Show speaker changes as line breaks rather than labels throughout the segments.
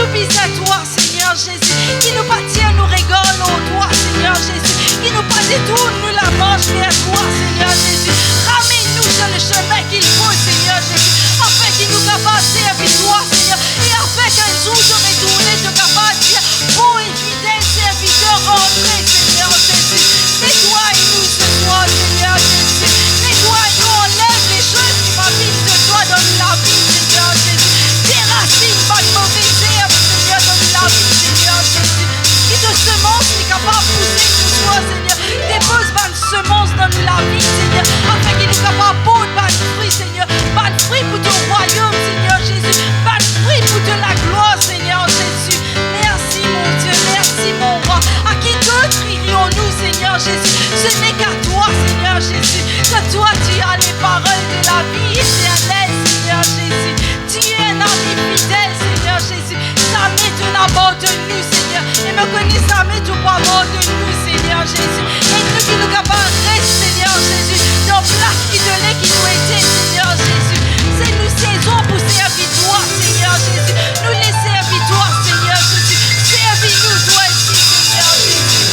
subissent à toi, Seigneur Jésus. Qui nous bâtit, nous rigole, oh toi, Seigneur Jésus. Qui nous pas détourne, nous la marche vers toi, Seigneur Jésus. Ramène-nous sur le chemin qu'il faut, Seigneur Jésus. Afin qu'il nous capable de servir toi, Seigneur. Et afin qu'un jour de retourner, de capable de dire, bon et fidèle serviteur, rentrez, Seigneur Jésus. Nettoie-nous ce soir, Seigneur Jésus. Nettoie-nous, enlève les choses qui m'habitent de toi dans la vie, Seigneur Jésus. Déracine pas de mauvais herbes, Seigneur, dans la vie, Seigneur Jésus. Qui de semences n'est capable de pousser ce soir, Seigneur. Dépose pas de semences dans la vie, Seigneur. Afin qu'il nous capable de porter pas de fruits, Seigneur. Pas de fruits pour ton royaume, Seigneur Jésus. Pas de fruits pour de la gloire, Seigneur Jésus. Merci, mon Dieu, merci, mon roi. À qui d'autre crions-nous, Seigneur Jésus? Ce n'est qu'à toi, Seigneur Jésus. Que toi, tu as les paroles de la vie éternelle, Seigneur Jésus. Tu es un ami fidèle, Seigneur Jésus. Jamais tu n'abandonnes-nous, Seigneur. Et me connais jamais tu pas abandonner-nous, Seigneur Jésus. Et nous qui nous capables reste, Seigneur Jésus. Dans place qui te l'est, qui nous était, Seigneur Jésus. C'est nous saisons pour servir toi, Seigneur Jésus. Nous les servir toi, Seigneur Jésus. Servis-nous, toi ici, Seigneur Jésus.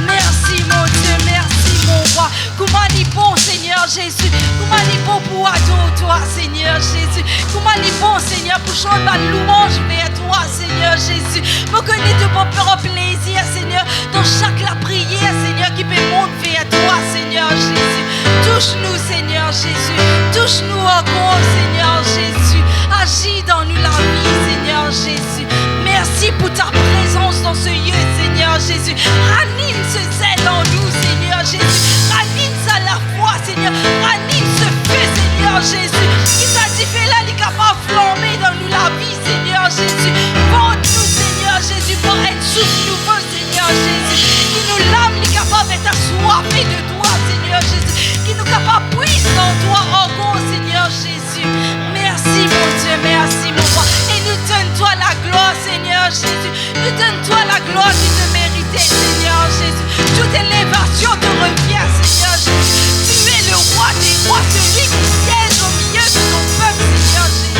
Merci mon Dieu, merci mon roi. Comment il est bon, Seigneur Jésus. Comment il est bon pour adorer toi, Seigneur Jésus. Comment il est bon, Seigneur, pour chanter la louange vers toi, Seigneur Jésus. Me connais de bon plaisir, Seigneur, dans chaque la prière, Seigneur, qui peut monter vers toi, Seigneur Jésus. Touche-nous, Seigneur Jésus. Touche-nous encore, Seigneur Jésus. Agis dans nous la vie, Seigneur Jésus. Merci pour ta présence dans ce lieu, Seigneur Jésus. Ranime ce zèle en nous, Seigneur Jésus. Ranime ça la foi, Seigneur. Ranime ce feu, Seigneur Jésus. Qui t'a dit fait là, il est capable de flamber dans nous la vie, Seigneur Jésus. Porte-nous, Seigneur Jésus, pour être souffle nouveau, Seigneur Jésus. Qui nous lame, il est capable d'être assoiffé de toi, Seigneur Jésus. Qui nous capable de puiser dans toi encore, Seigneur Jésus. Merci, mon Dieu, merci, mon roi. Et nous donne-toi la gloire, Seigneur Jésus. Nous donne-toi la gloire qui te méritait, Seigneur Jésus. Toute élévation te revient, Seigneur Jésus. Tu es le roi des rois, celui qui siège au milieu de ton peuple, Seigneur Jésus.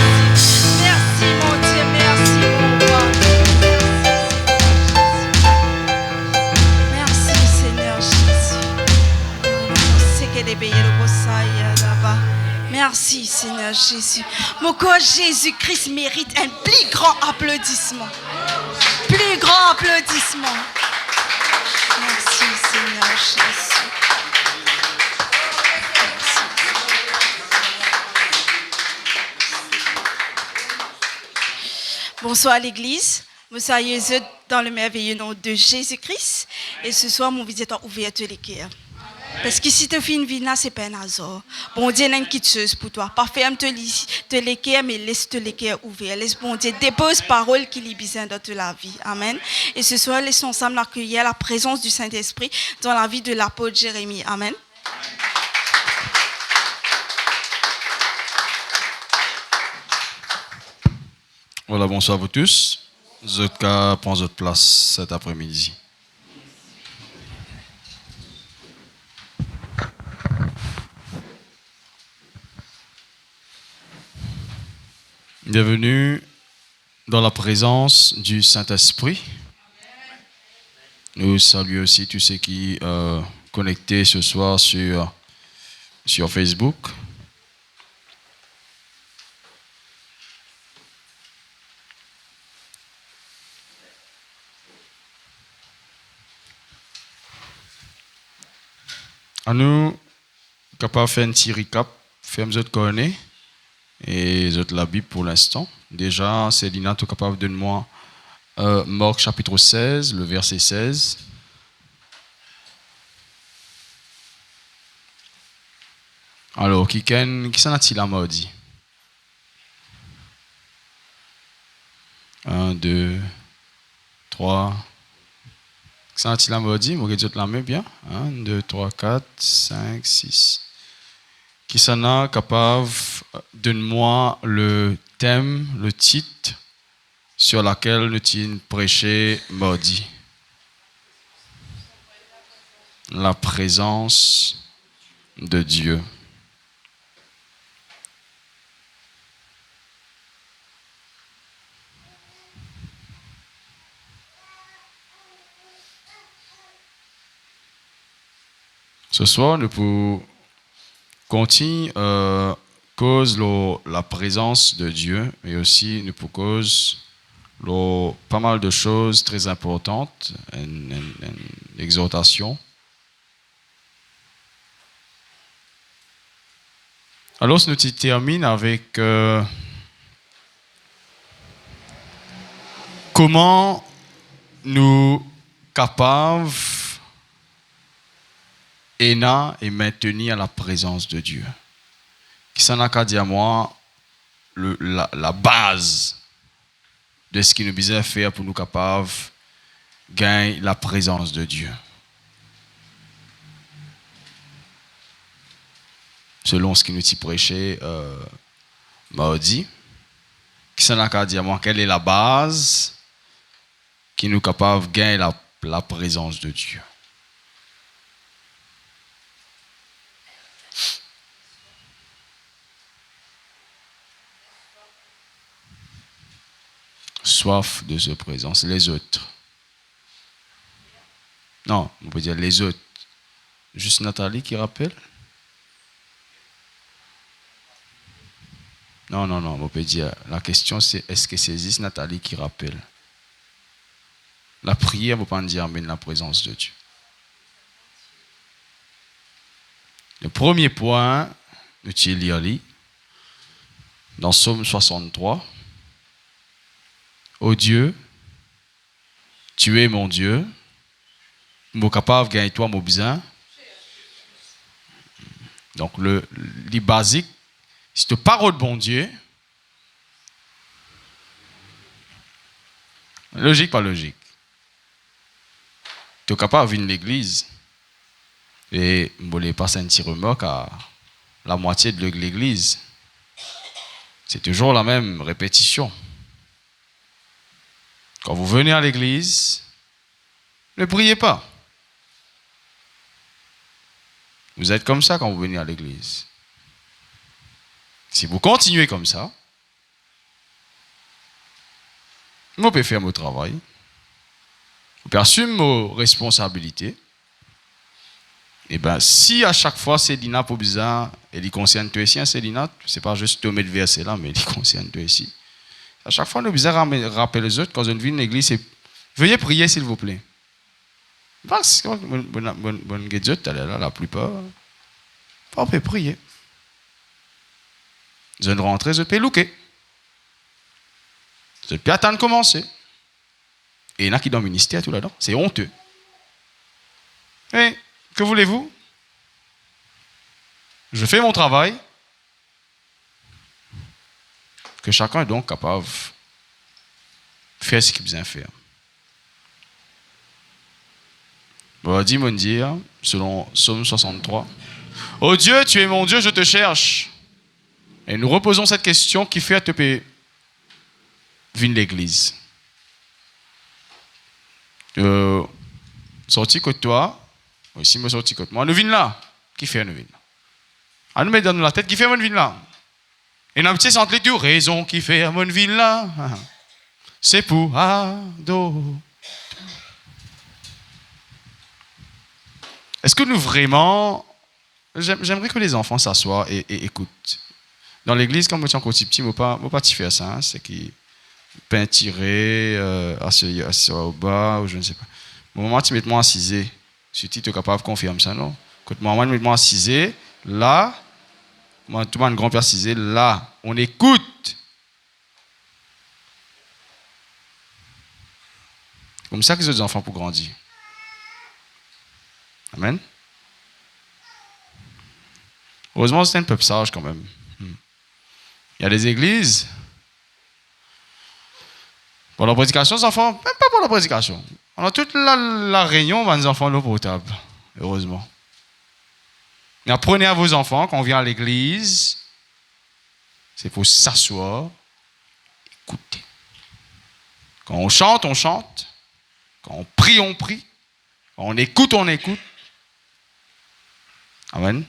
Merci, mon Dieu, merci, mon roi. Merci, Seigneur Jésus. Merci, Seigneur Jésus. Mon corps Jésus-Christ mérite un plus grand applaudissement. Plus grand applaudissement. Merci, Seigneur Jésus. Bonsoir l'Église. Bonsoir Jésus dans le merveilleux nom de Jésus-Christ. Et ce soir, mon visiteur ouvert tous les cœurs. Parce que si tu fais une vie là, c'est pas un hasard. Bon Dieu n'a une chose pour toi. Pas ferme te les cœurs, mais laisse te les cœurs ouverts. Laisse bon Dieu dépose parole qui est besoin dans toute la vie. Amen. Et ce soir, laissons ensemble accueillir la présence du Saint-Esprit dans la vie de l'apôtre Jérémie. Amen.
Voilà, bonsoir à vous tous. Vous êtes qu'à prendre votre place cet après-midi. Bienvenue dans la présence du Saint-Esprit. Nous saluons aussi tous ceux qui sont connectés ce soir sur Facebook. À nous, capables de faire un petit recap, faire nous autres connaître. Et les autres la Bible pour l'instant. Déjà, Célina, tu es capable de donner-moi Marc chapitre 16, le verset 16. Alors, qui s'en a-t-il à mardi? 1, 2, 3. Qui s'en a-t-il à mardi? Vous regardez la main bien. 1, 2, 3, 4, 5, 6. Qui s'en a capable, donne-moi le thème, le titre sur lequel nous t'y prêché mardi. La présence de Dieu. Ce soir, nous pouvons continuer cause la présence de Dieu, mais aussi nous pouvons cause pas mal de choses très importantes, une exhortation. Alors, nous terminons avec comment nous capables et maintenir la présence de Dieu. Qui s'en a qu'à dire moi la base de ce qui nous besoin faire pour nous capables gagner la présence de Dieu. Selon ce qui nous dit prêché mardi, qui s'en a qu'à dire moi quelle est la base qui nous capable de gagner la présence de Dieu. Soif de sa présence. Les autres. Non, on peut dire les autres. Juste Nathalie qui rappelle? Non, on peut dire. La question c'est est-ce que c'est juste Nathalie qui rappelle? La prière ne peut pas dire amène la présence de Dieu. Le premier point, nous lire dans Psaume 63. Ô Dieu, tu es mon Dieu, je suis capable de gagner toi mon besoin. Donc, le basique, si tu parles de bon Dieu, logique, pas logique. Tu es capable de venir à l'église et je ne voulais pas une petite remarque à la moitié de l'église. C'est toujours la même répétition. Quand vous venez à l'église, ne priez pas. Vous êtes comme ça quand vous venez à l'église. Si vous continuez comme ça, vous pouvez faire mon travail. Vous pouvez assumer vos responsabilités. Et bien, si à chaque fois Célina pour bizarre, elle concerne toi ici, Célina, c'est pas juste te mettre verset là, mais elle concerne toi ici. À chaque fois, nous devons rappeler les autres quand on vient à l'église, c'est veuillez prier s'il vous plaît. Parce que bonne Dieu, la plupart, on peut prier. Vous allez rentrer, vous pouvez looker. Vous pouvez attendre de commencer. Et il y en a qui dans le ministère tout là-dedans, c'est honteux. Et que voulez-vous? Je fais mon travail. Que chacun est donc capable de faire ce qu'il a besoin de faire. Bon, dis-moi dire, selon Psaume 63, ô Dieu, tu es mon Dieu, je te cherche. Et nous reposons cette question qui fait à te venir l'église. Sorti côté toi, ici, moi sorti côté moi, nous venons là. Qui fait nous venons là? À nous mettre dans la tête, qui fait nous venons là? Et dans un petit centre, les raison qui fait mon ville là, c'est pour ado. Est-ce que nous vraiment, j'aimerais que les enfants s'assoient et écoutent. Dans l'église, quand je suis encore petit, je ne peux pas faire ça. Hein, c'est qu'ils peuvent tirer, asseoir au bas, ou je ne sais pas. Au moment où tu mets moi assisé, si tu es capable de confirmer ça, non? Quand moi, je mets moi assisé, là, moi, tout le monde grand-père assisé, là, on écoute. Comme ça que les autres enfants pour grandir. Amen. Heureusement, c'est un peuple sage quand même. Il y a des églises. Pour la prédication, les enfants, même pas pour la prédication. On a toute la réunion, on va les enfants l'eau potable. Heureusement. Mais apprenez à vos enfants, quand on vient à l'église, c'est pour s'asseoir, écouter. Quand on chante, on chante. Quand on prie, on prie. Quand on écoute, on écoute. Amen.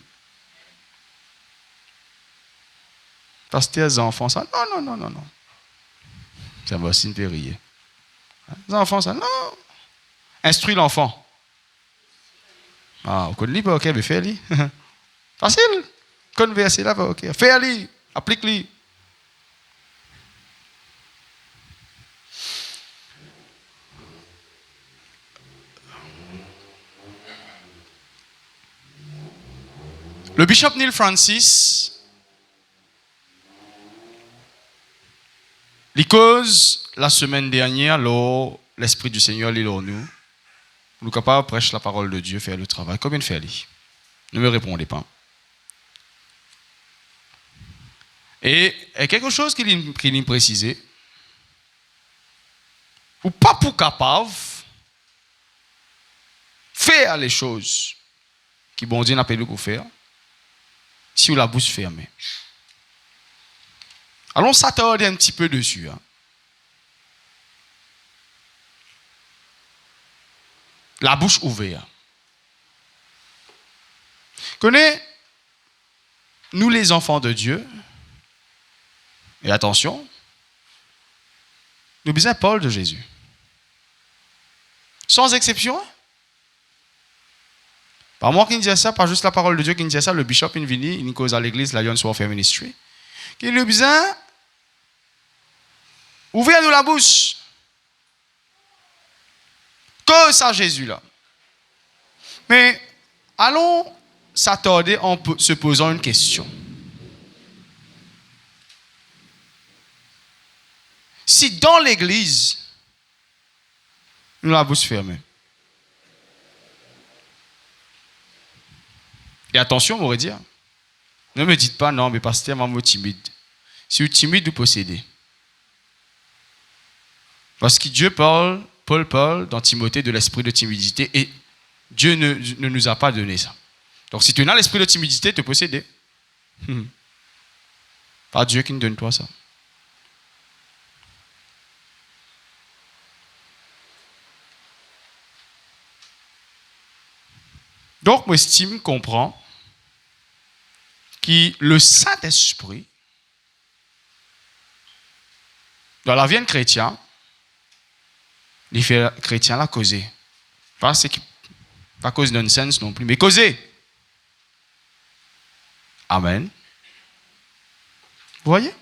Parce que les enfants, ça, non. Ça va aussi me rire. Les enfants, ça, non. Instruis l'enfant. Ah, vous connaissez pas, ok, mais fais-le. Facile. Converser là, ok. Fais-le, applique-le. Le bishop Neil Francis, il cause la semaine dernière, lors l'Esprit du Seigneur est en nous. Nous sommes capables de prêcher la parole de Dieu, faire le travail. Combien de faire-le? Ne me répondez pas. Et quelque chose qu'il a précisé, ou pas pour capable faire les choses qui bon Dieu n'a pas pour faire, si vous la bouche fermée. Allons s'attarder un petit peu dessus. Hein. La bouche ouverte. Connaissez, nous les enfants de Dieu, et attention, nous avons besoin de Paul de Jésus. Sans exception. Pas moi qui dis ça, pas juste la parole de Dieu qui dit ça, le bishop Invini, il cause à l'église, la Lions Warfare Ministry, qui a besoin ouvrir nous la bouche. Que ça Jésus là. Mais allons s'attarder en se posant une question. Si dans l'église, nous la bouche fermée. Et attention, on m'aurait dit, ne me dites pas non, mais pasteur, maman timide. Si vous êtes timide, vous possédez. Parce que Dieu parle, Paul parle dans Timothée de l'esprit de timidité et Dieu ne nous a pas donné ça. Donc si tu as l'esprit de timidité, tu possédais. Pas Dieu qui nous donne toi ça. Donc, moi, estime, comprend que le Saint-Esprit, dans la vie d'un chrétien, il fait chrétien la causer. Pas cause nonsense non plus, mais causer. Amen. Vous voyez?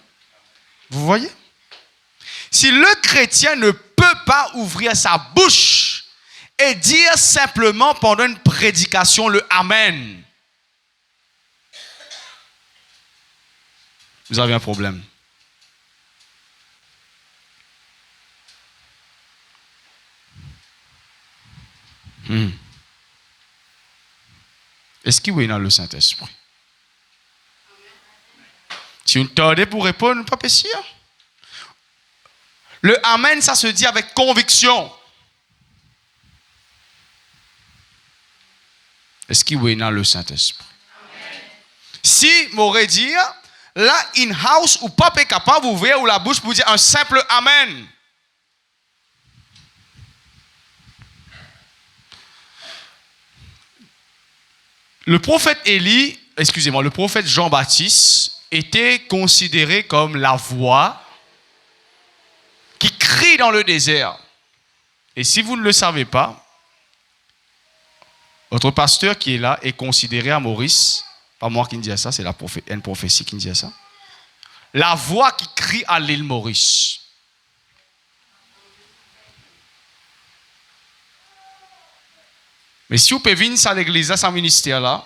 Vous voyez? Si le chrétien ne peut pas ouvrir sa bouche et dire simplement pendant une prédication le Amen, vous avez un problème. Est-ce qu'il y a dans le Saint-Esprit? Si vous tardez pour répondre, pas sûr. Le Amen, ça se dit avec conviction. Est-ce qu'il y a dans le Saint-Esprit? Si m'aurait dit, là, in-house, ou pas est capable d'ouvrir ou la bouche pour dire un simple Amen. Le prophète Élie, le prophète Jean-Baptiste était considéré comme la voix qui crie dans le désert. Et si vous ne le savez pas, votre pasteur qui est là est considéré à Maurice, pas moi qui dis ça, c'est une prophétie qui dit ça, la voix qui crie à l'île Maurice. Mais si vous pouvez venir à l'église, à ce ministère-là,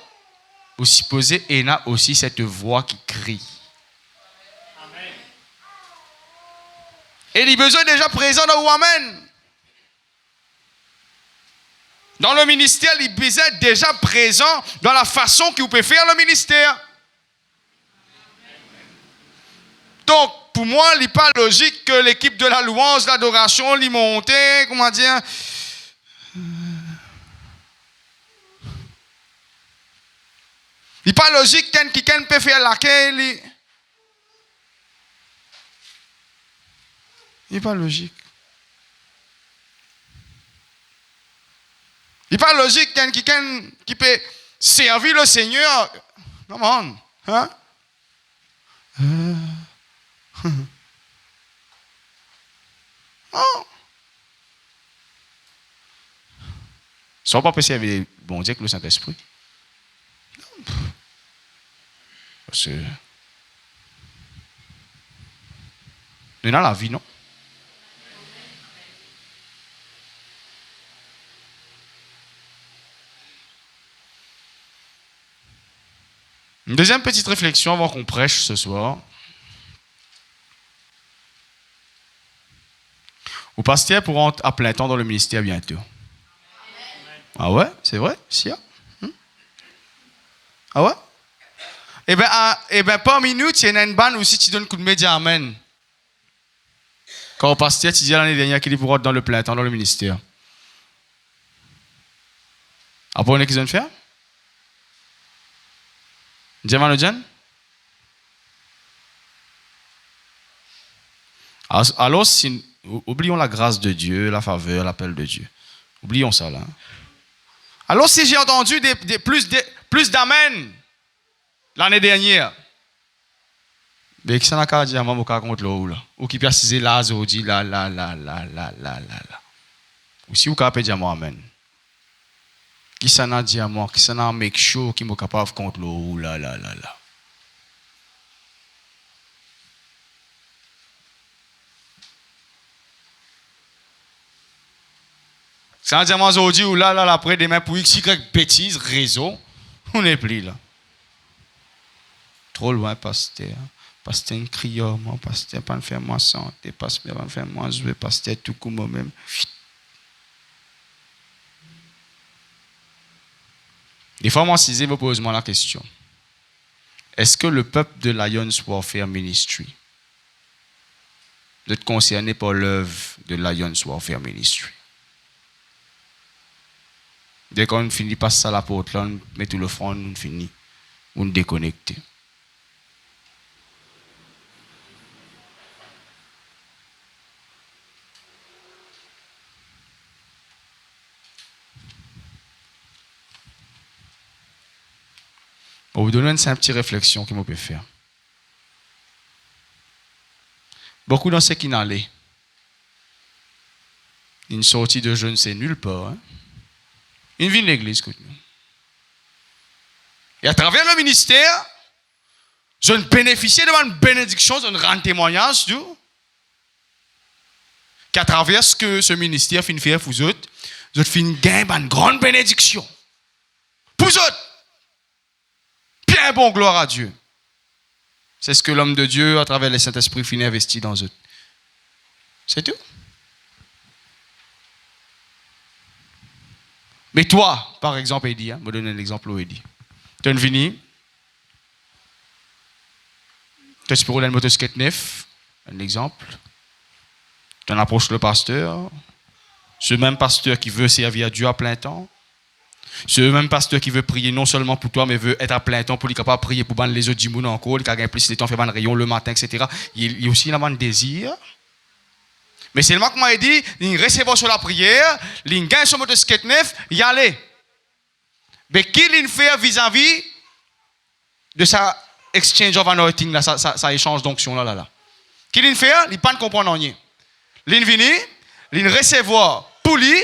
vous supposez qu'il y a aussi cette voix qui crie. Amen. Et il a besoin déjà présent dans le Amen. Dans le ministère, il a besoin déjà présent dans la façon que vous pouvez faire le ministère. Donc, pour moi, il n'est pas logique que l'équipe de la louange, l'adoration, l'y monte, comment dire. Il n'est pas logique qui peut faire la queue. Il n'est pas logique. Il n'est pas logique qui peut servir le Seigneur. Come on. Hein? Oh. Soit pas servir le bon Dieu que le Saint-Esprit. Parce que nous dans la vie, non? Une deuxième petite réflexion avant qu'on prêche ce soir. Vos pasteurs pourront à plein temps dans le ministère bientôt. Ah ouais? C'est vrai? Si. Ah ouais? Eh bien, parmi nous, tu as une bande aussi, tu donnes un coup de média, amen. Quand au pasteur, tu dis l'année dernière qu'il pourra être dans le plein temps dans le ministère. Après, on est qu'ils ont fait? Diamant John? Alors, oublions la grâce de Dieu, la faveur, l'appel de Dieu. Oublions ça là. Alors, si j'ai entendu plus d'amen l'année dernière, mais qui s'en a qu'à dire à moi contre l'eau là, ou qui peut assiser là, zodi là. Ou si vous capez dire moi amen. Qui s'en a dit à moi, qui s'en a make sure qui m'est capable contre l'eau là. C'est un diamant aujourd'hui ou là, après demain pour X, Y, bêtises, réseau, on n'est plus là. Trop loin, pasteur. Pasteur, un crieur, mon pasteur, pas me faire moi santé, pasteur, pas me faire moi jouer, pasteur, tout comme moi-même. Des fois, moi, Cisé me pose la question. Est-ce que le peuple de Lions Warfare Ministry doit être concerné par l'œuvre de Lions Warfare Ministry? Dès qu'on finit par ça la porte là, on met tout le front, on finit, on déconnecte. Pour vous donner une simple petite réflexion que je peux faire. Beaucoup dans ce qui n'allaient, une sortie de je ne sais nulle part. Hein? Une vie de l'église, écoute-nous. Et à travers le ministère, je ne bénéficiais de ma bénédiction, je ne rends témoignage du qu'à travers ce que ce ministère fait faire pour vous autres, je fais une grande bénédiction. Pour vous autres. Bien bon, gloire à Dieu. C'est ce que l'homme de Dieu, à travers le Saint-Esprit, finit investi dans eux. C'est tout. Mais toi, par exemple, Eddie, me donne un exemple où Eddie. Tu es venu, tu peux rouler une motocyclette neuf, un exemple. Tu en approches le pasteur, ce même pasteur qui veut servir à Dieu à plein temps. Ce même pasteur qui veut prier non seulement pour toi, mais veut être à plein temps pour lui capable de prier pour les autres djimoun encore, il a gagné plus de temps, fait un rayon le matin, etc. Il y a aussi un désir. Mais c'est le moment que moi dit, il recevoir sur la prière, il gagne son motocyclette neuf, il y allait. Mais qu'il il fait vis-à-vis de sa exchange of anointing, là, sa échange d'onction là. Qu'il il fait, il pas comprendre rien. Il vient, il recevoir pour lui.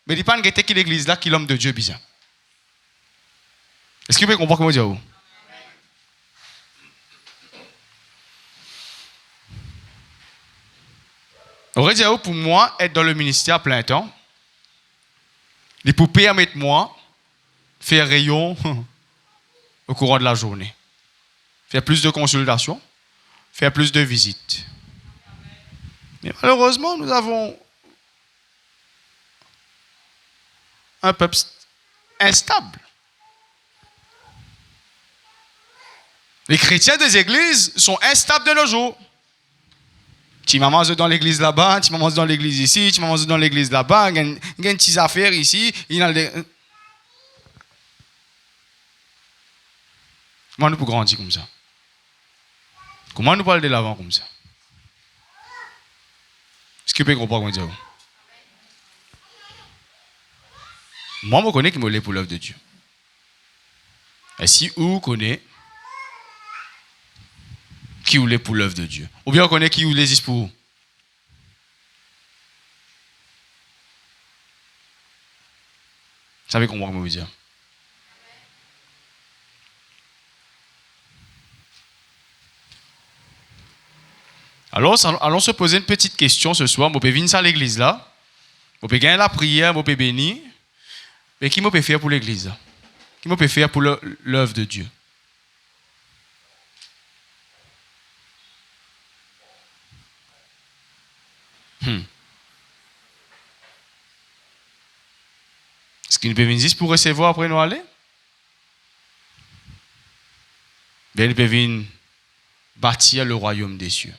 Mais il n'y a pas de qui l'église là, qui l'homme de Dieu bizarre. Est-ce que vous pouvez comprendre comment dire? On aurait dit pour moi, être dans le ministère à plein temps, il pour permettre moi faire rayon au courant de la journée. Faire plus de consultations, faire plus de visites. Mais malheureusement, nous avons un peuple instable. Les chrétiens des églises sont instables de nos jours. Tu maman dans l'église là-bas, tu maman dans l'église ici, tu maman dans l'église là-bas, il y a une petite affaire ici. Comment nous pouvons grandir comme ça? Comment nous parler de l'avant comme ça? Est-ce que vous pouvez comprendre ce que je veux dire? Moi, je connais qui me l'est pour l'œuvre de Dieu. Et si vous connaissez qui vous l'est pour l'œuvre de Dieu, ou bien vous connaissez qui vous l'existe pour vous. Vous savez comment je veux dire? Alors, allons se poser une petite question ce soir. Je peux venir à l'église là. Je peux gagner la prière, je peux bénir. Mais qui me peut faire pour l'église là? Qui me peut faire pour l'œuvre de Dieu? Est-ce qu'il peut venir juste pour recevoir après nous aller? Bien, il peut venir bâtir le royaume des cieux.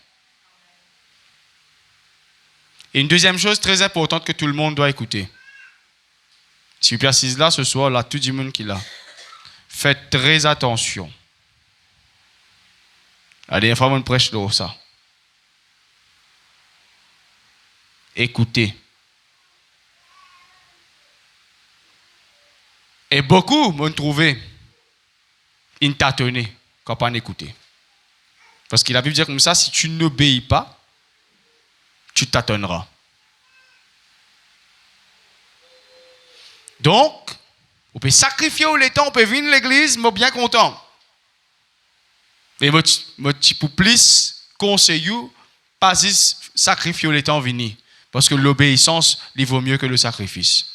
Et une deuxième chose très importante que tout le monde doit écouter. Si vous assise là ce soir, là, tout le monde qui est là, faites très attention. La dernière fois, on prêche de ça. Écoutez. Et beaucoup m'ont trouvé intâtonné quand on écoutait. Parce que la Bible dit comme ça, si tu n'obéis pas, tu tâtonneras. Donc, on peut sacrifier le temps, on peut venir à l'église, mais bien content. Et moi, tu peux plus conseiller, pas sacrifier le temps venir. Parce que l'obéissance, il vaut mieux que le sacrifice.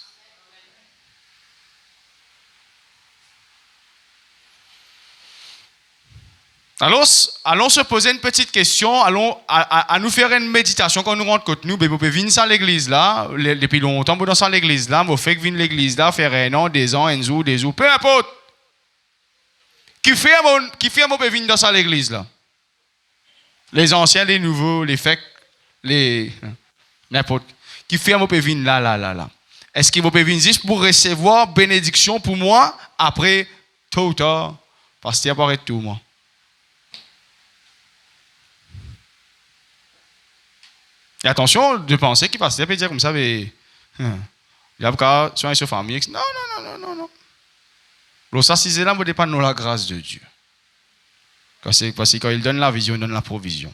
Alors, allons se poser une petite question, allons à nous faire une méditation quand nous rentrons côté nous, on peut venir à l'église là, depuis longtemps, on dans l'église là, on fait venir l'église là, faire un an, 2 ans, un jour, peu importe. Qui fait mon peut venir dans l'église là? Les anciens, les nouveaux, les fake, n'importe. Qui fait mon peut venir là. Est-ce qu'il peut venir juste pour recevoir bénédiction pour moi, après, tôt ou tard, parce qu'il y a pas tout moi. Et attention de penser qu'il passe, il peut dire comme ça, mais il y a pas soin sur famille. Non. Alors ça, c'est là, ça dépend de la grâce de Dieu. Parce que quand il donne la vision, il donne la provision.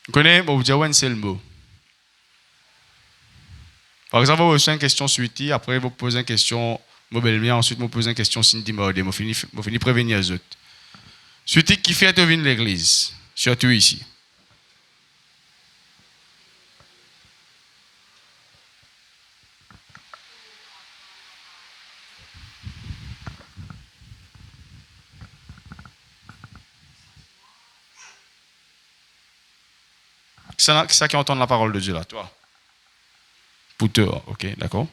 Vous connaissez, vous dire un seul mot. Par exemple, vous posez une question suite, après vous posez une question. Moi, belle-mère, ensuite, je pose une question Cindy Mordé. Je finis prévenir les autres. Suite qui fait venir l'église, surtout ici. C'est ça qui entend la parole de Dieu là, toi. Pour toi, ok, d'accord.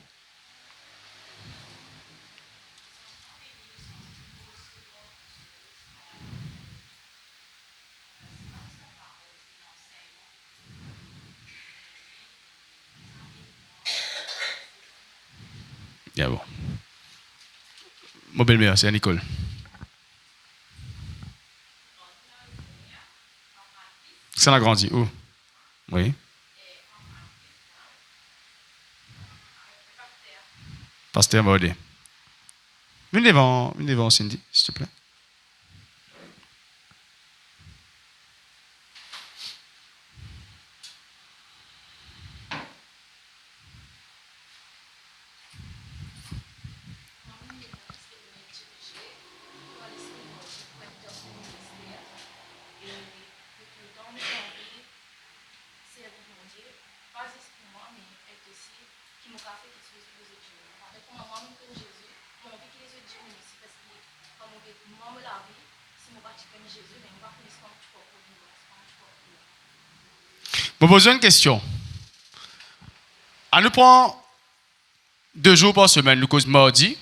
Bien bon. Mon belle-mère, c'est Nicole. Ça a grandi où? Oui. Pasteur Mordé. Venez devant Cindy, s'il te plaît. Je vous pose une question. On nous prend 2 jours par semaine, nous cause mardi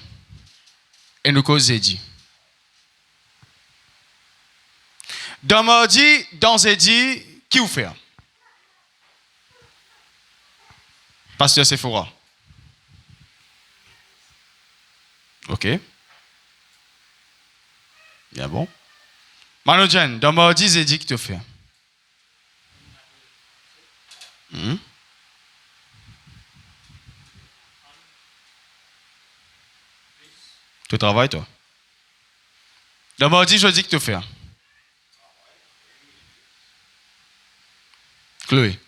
et nous cause jeudi. Dans mardi, dans jeudi, qui vous fait? Pasteur Sephora. OK. Bien bon. Manojen, dans mardi, j'ai dit que tu fais. Tu travailles, toi? Dans mardi, je dis que tu fais. Chloé.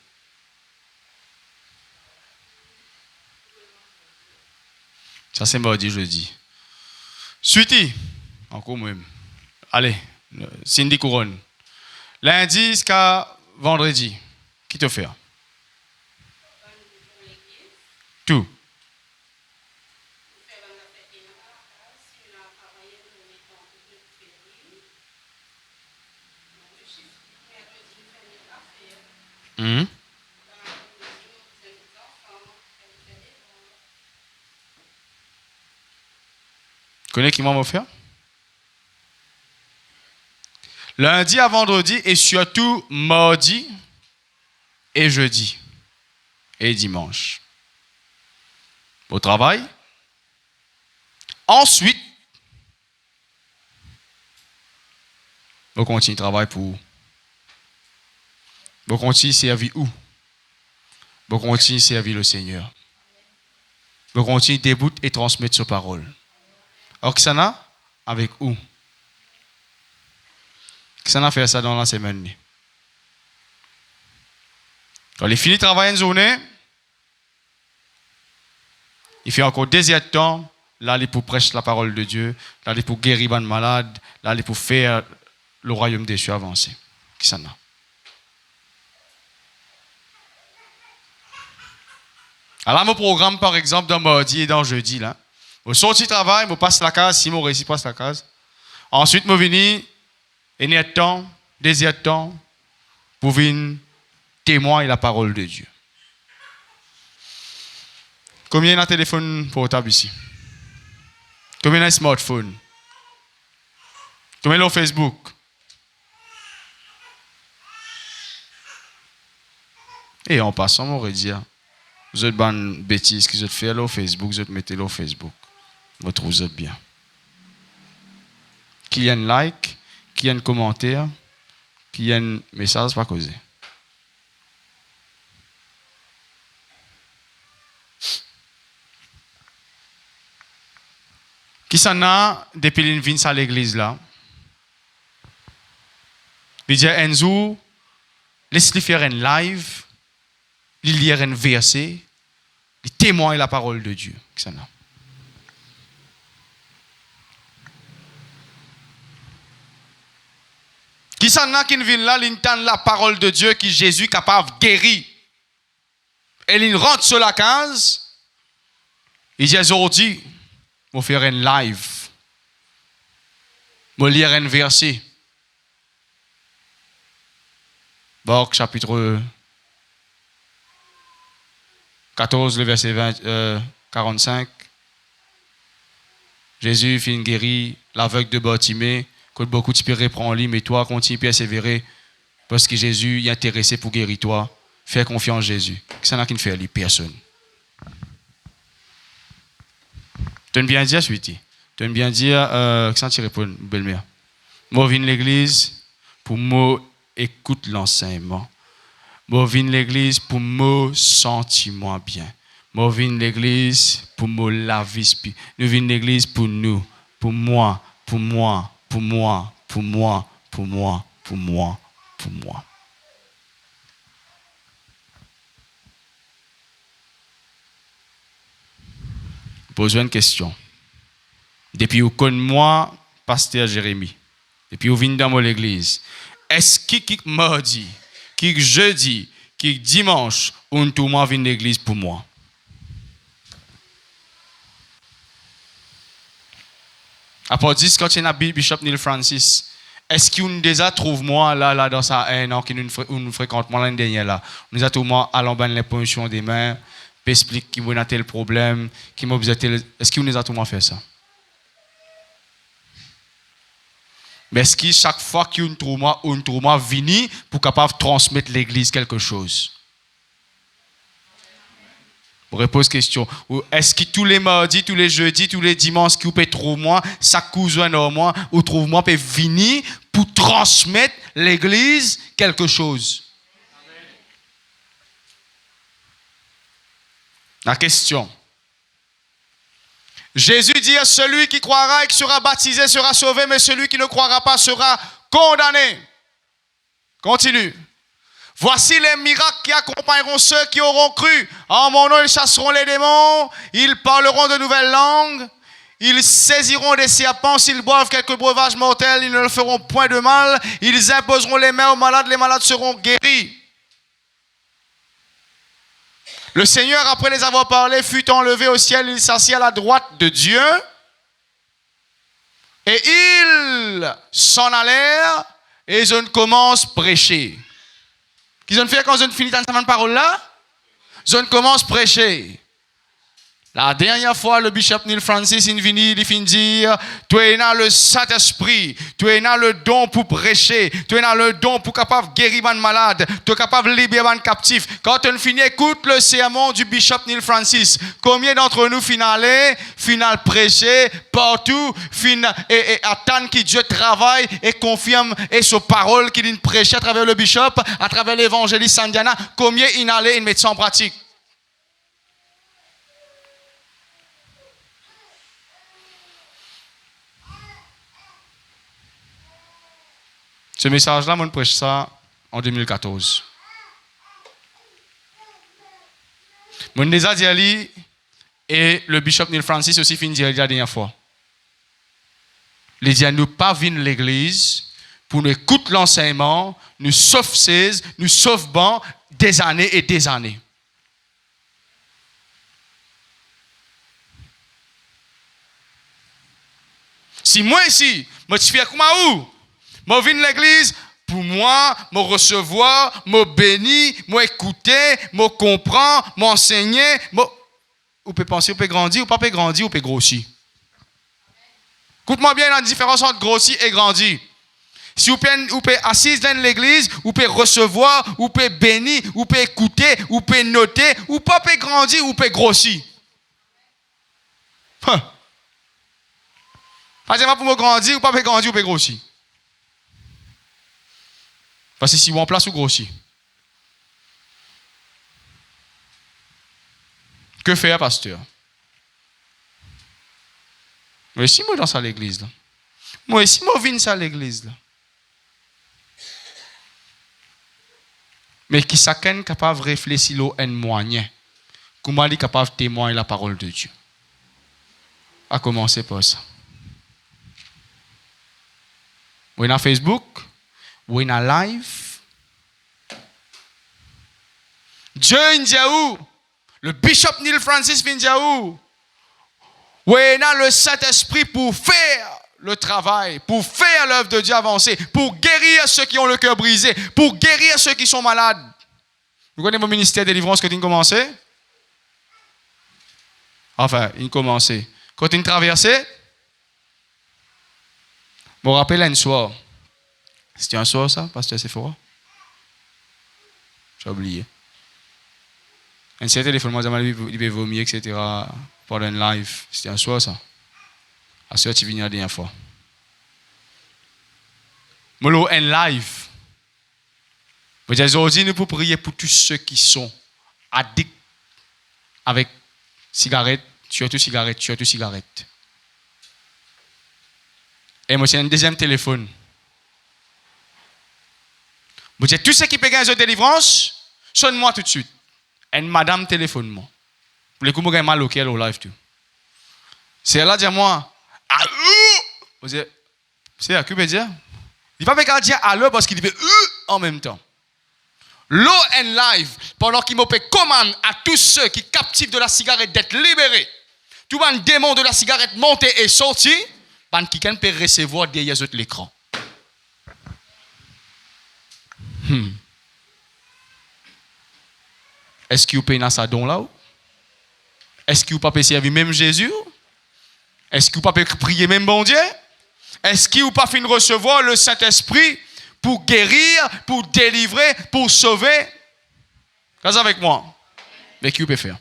Ça, c'est mardi, jeudi. Suiti. Encore même. Allez, Cindy Couronne. Lundi jusqu'à vendredi. Qui te fait? Tout. Tu connais qui m'a offert? Lundi à vendredi et surtout mardi et jeudi et dimanche. Au travail. Ensuite, on continue de travailler pour où? On continue de servir où? On continue de servir le Seigneur. On continue de débuter et transmettre sa parole. Alors, qui s'en a? Avec où? Qui s'en a fait ça dans la semaine? Quand il finit de travailler une journée, il fait encore des heures de temps. Là, il est pour prêcher la parole de Dieu. Là, il est pour guérir les malades. Là, il est pour faire le royaume des cieux avancer. Qui s'en a? Alors, mon programme, par exemple, dans mardi et dans jeudi, là, je sorti travail, je passe la case, si je réussis, passe la case. Ensuite, je viens, une heure de temps, des heures de temps, pour venir témoigner la parole de Dieu. Combien de téléphone portable ici? Combien de smartphone? Combien de Facebook? Et en passant, on aurait dit, vous êtes bonne bêtise que vous êtes fait là au Facebook, vous êtes mettez là au Facebook. Vous trouvez vous êtes bien. Qu'il y ait un like, qu'il y ait un commentaire, qu'il y ait un message, pas causé. Qui s'en a depuis une vins à l'église là? Il dit un jour, laisse-le faire un live, il lire un verset, il témoigne la parole de Dieu. Qui s'en a? Qui s'en a qui vient là, il entend la parole de Dieu qui Jésus est capable de guérir. Et il rentre sur la case, il dit aujourd'hui, je vais faire un live. Je vais lire un verset. Marc chapitre 14, le verset 45. Jésus finit guérir l'aveugle de Bartimée. Que beaucoup de pires prend en lui, mais toi, continue à persévérer. Parce que Jésus est intéressé pour guérir toi. Fais confiance en Jésus. Ça n'a qu'une fait, lui, personne. Tu aimes bien dire, suite. Tu aimes bien dire, que ça tire pour une belle-mère. Moi, je viens de l'église pour moi écoute l'enseignement. Moi, je viens de l'église pour me sentir moins bien. Moi, je viens de l'église pour me laver. Nous venons de l'église pour nous, pour moi, pour moi, pour moi, pour moi, pour moi, pour moi, pour moi. Posez une question. Depuis où connais-moi, pasteur Jérémie, depuis où vient dans mon église, est-ce que mardi, que jeudi, que dimanche, on tout moi vient de l'église pour moi? Après 10, quand il y a Bishop Neil Francis, est-ce qu'on déjà trouve moi là dans sa haine, qui nous fréquente moi l'année dernière là, on nous a trouvé moi à l'emban les positions des mains, puis explique qui m'a tel problème, qui m'a besoin tel, est-ce qu'on nous a tout moi fait ça? Mais est-ce que chaque fois qu'on trouve moi vini pour capable transmettre l'église quelque chose? Je repose question. Est-ce que tous les mardis, tous les jeudis, tous les dimanches, qui vous pouvez trouver moi, ça cousin en moi, ou trouve moi, peut venir pour transmettre l'église quelque chose? La question. Jésus dit à celui qui croira et qui sera baptisé sera sauvé, mais celui qui ne croira pas sera condamné. Continue. Voici les miracles qui accompagneront ceux qui auront cru. En mon nom, ils chasseront les démons, ils parleront de nouvelles langues, ils saisiront des serpents, s'ils boivent quelques breuvages mortels, ils ne leur feront point de mal, ils imposeront les mains aux malades, les malades seront guéris. Le Seigneur, après les avoir parlé, fut enlevé au ciel, il s'assit à la droite de Dieu. Et ils s'en allèrent et ils commencent à prêcher. Qu'ils ont fait quand ils ont fini dans cette parole là, ils ont commencé à prêcher. La dernière fois, le bishop Neil Francis est venu, il finit dire, tu as le Saint-Esprit, tu as le don pour prêcher, tu as le don pour capable guérir les malades, tu es capable de libérer les captifs. Quand on finit, écoute le sermon du bishop Neil Francis. Combien d'entre nous final prêcher partout, et attendre que Dieu travaille et confirme et sa parole qu'il prêche à travers le bishop, à travers l'évangéliste Sandiana, combien il allait et mettre ça en pratique? Ce message-là, moi, je prêche ça en 2014. Moi, je déjà dit, et le bishop Neil Francis aussi finit de dire la dernière fois. Il dit à nous pas venir l'église pour nous écouter l'enseignement, nous sauf 16, nous sauf ban des années et des années. Si moi ici, moi je fais comme où? Moi, je viens l'église pour moi, me recevoir, me bénir, me écouter, me comprendre, m'enseigner. Vous pouvez penser, vous pouvez grandir, ou pas pouvez grandir, ou pouvez grossir. Écoute-moi bien la différence entre grossir et grandir. Si vous pouvez assis dans l'église, vous pouvez recevoir, vous pouvez bénir, vous pouvez écouter, vous pouvez noter, ou pas pouvez grandir, ou vous pouvez grossir. Pas seulement pour me grandir, ou pas pouvez grandir, ou pouvez grossir. Parce que si vous en place ou grossi. Que faire, pasteur? Moi aussi, moi dans ça l'église là. Moi aussi, moi viens ça l'église là. Mais qui chacun capable de réfléchir au moyen. Comment il est capable de témoigner la parole de Dieu. À commencer par ça. Vous êtes sur Facebook? Ou in a live. Dieu Indiaou, le bishop Neil Francis Indiaou, où a le Saint-Esprit pour faire le travail, pour faire l'œuvre de Dieu avancer, pour guérir ceux qui ont le cœur brisé, pour guérir ceux qui sont malades. Vous connaissez mon ministère de délivrance quand il a commencé? Enfin, il a commencé. Quand il a traversé, je me rappelle un soir. C'était un soir, ça, pasteur Sephora? J'ai oublié. Un certain téléphone, moi, il va vomir, etc. Pendant un live. C'était un soir, ça. À ce tu viens la dernière fois. Molo, un live. Vous dites, aujourd'hui, nous pouvons prier pour tous ceux qui sont addicts avec cigarettes, surtout cigarettes. Et moi, c'est un deuxième téléphone. Vous dites, tous ceux qui payent une délivrance, sonne-moi tout de suite. Et madame téléphone-moi. Pour les coups, je suis mal au live tout. C'est elle dit à moi, allô? Vous dites, c'est à qui peut dire? Il ne va pas dire allô parce qu'il dit en même temps. L'eau en live, pendant qu'il me commande à tous ceux qui captivent de la cigarette d'être libérés. Tout le démon de la cigarette monté et sorti, qui peut recevoir derrière l'écran. Est-ce que vous payez dans sa don là? Est-ce que vous ne pouvez pas servir même Jésus? Est-ce que vous ne pouvez pas prier même bon Dieu? Est-ce que vous ne pouvez pas recevoir le Saint-Esprit pour guérir, pour délivrer, pour sauver? Reste avec moi. Mais qui vous peut faire?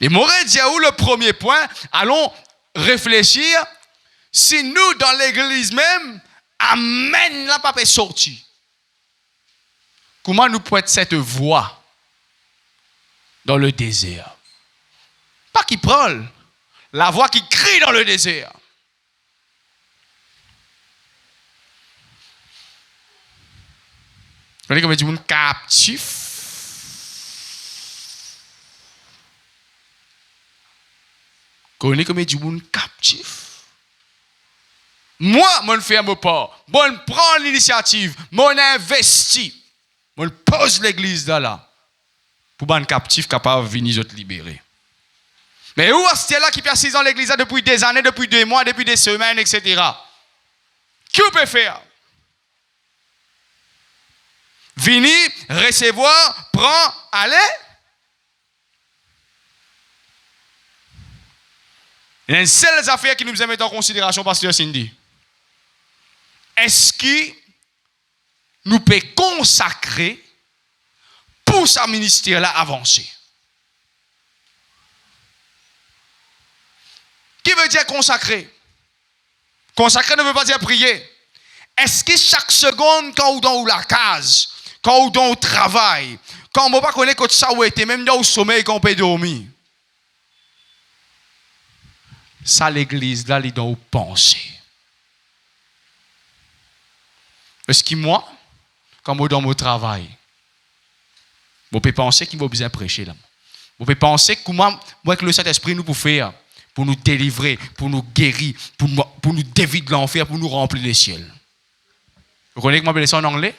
Et m'aurait dit à où le premier point, allons réfléchir si nous, dans l'église même, amen, la pape est sortie. Comment nous pouvons être cette voix dans le désert? Pas qui parle, la voix qui crie dans le désert. Vous voyez comme du monde captif. Vous voyez comme du monde captif. Moi, je fais mon part. Je prends l'initiative. Je investis. Je pose l'église là. Pour que les captifs capables de venir te libérer. Mais où est-ce là qui persiste dans l'église depuis des années, depuis 2 mois, depuis des semaines, etc. Qui peut faire? Venir, recevoir, prendre, aller. Il y a une seule affaire qui nous a mis en considération, pasteur Cindy. Est-ce que nous pouvons consacrer pour ce ministère-là avancer? Qui veut dire consacrer? Consacrer ne veut pas dire prier. Est-ce que chaque seconde, quand on est dans la case, quand on est dans le travail, quand on ne peut pas connaître que ça a été, même dans le sommeil, quand on peut dormir, ça, l'église, là, il doit penser. Est-ce que moi, quand je suis dans mon travail, je peux penser qu'il va bien prêcher là. Je peux penser comment le Saint-Esprit nous peut faire pour nous délivrer, pour nous guérir, pour nous dévider de l'enfer, pour nous remplir les ciels. Vous connaissez comment appeler ça en anglais?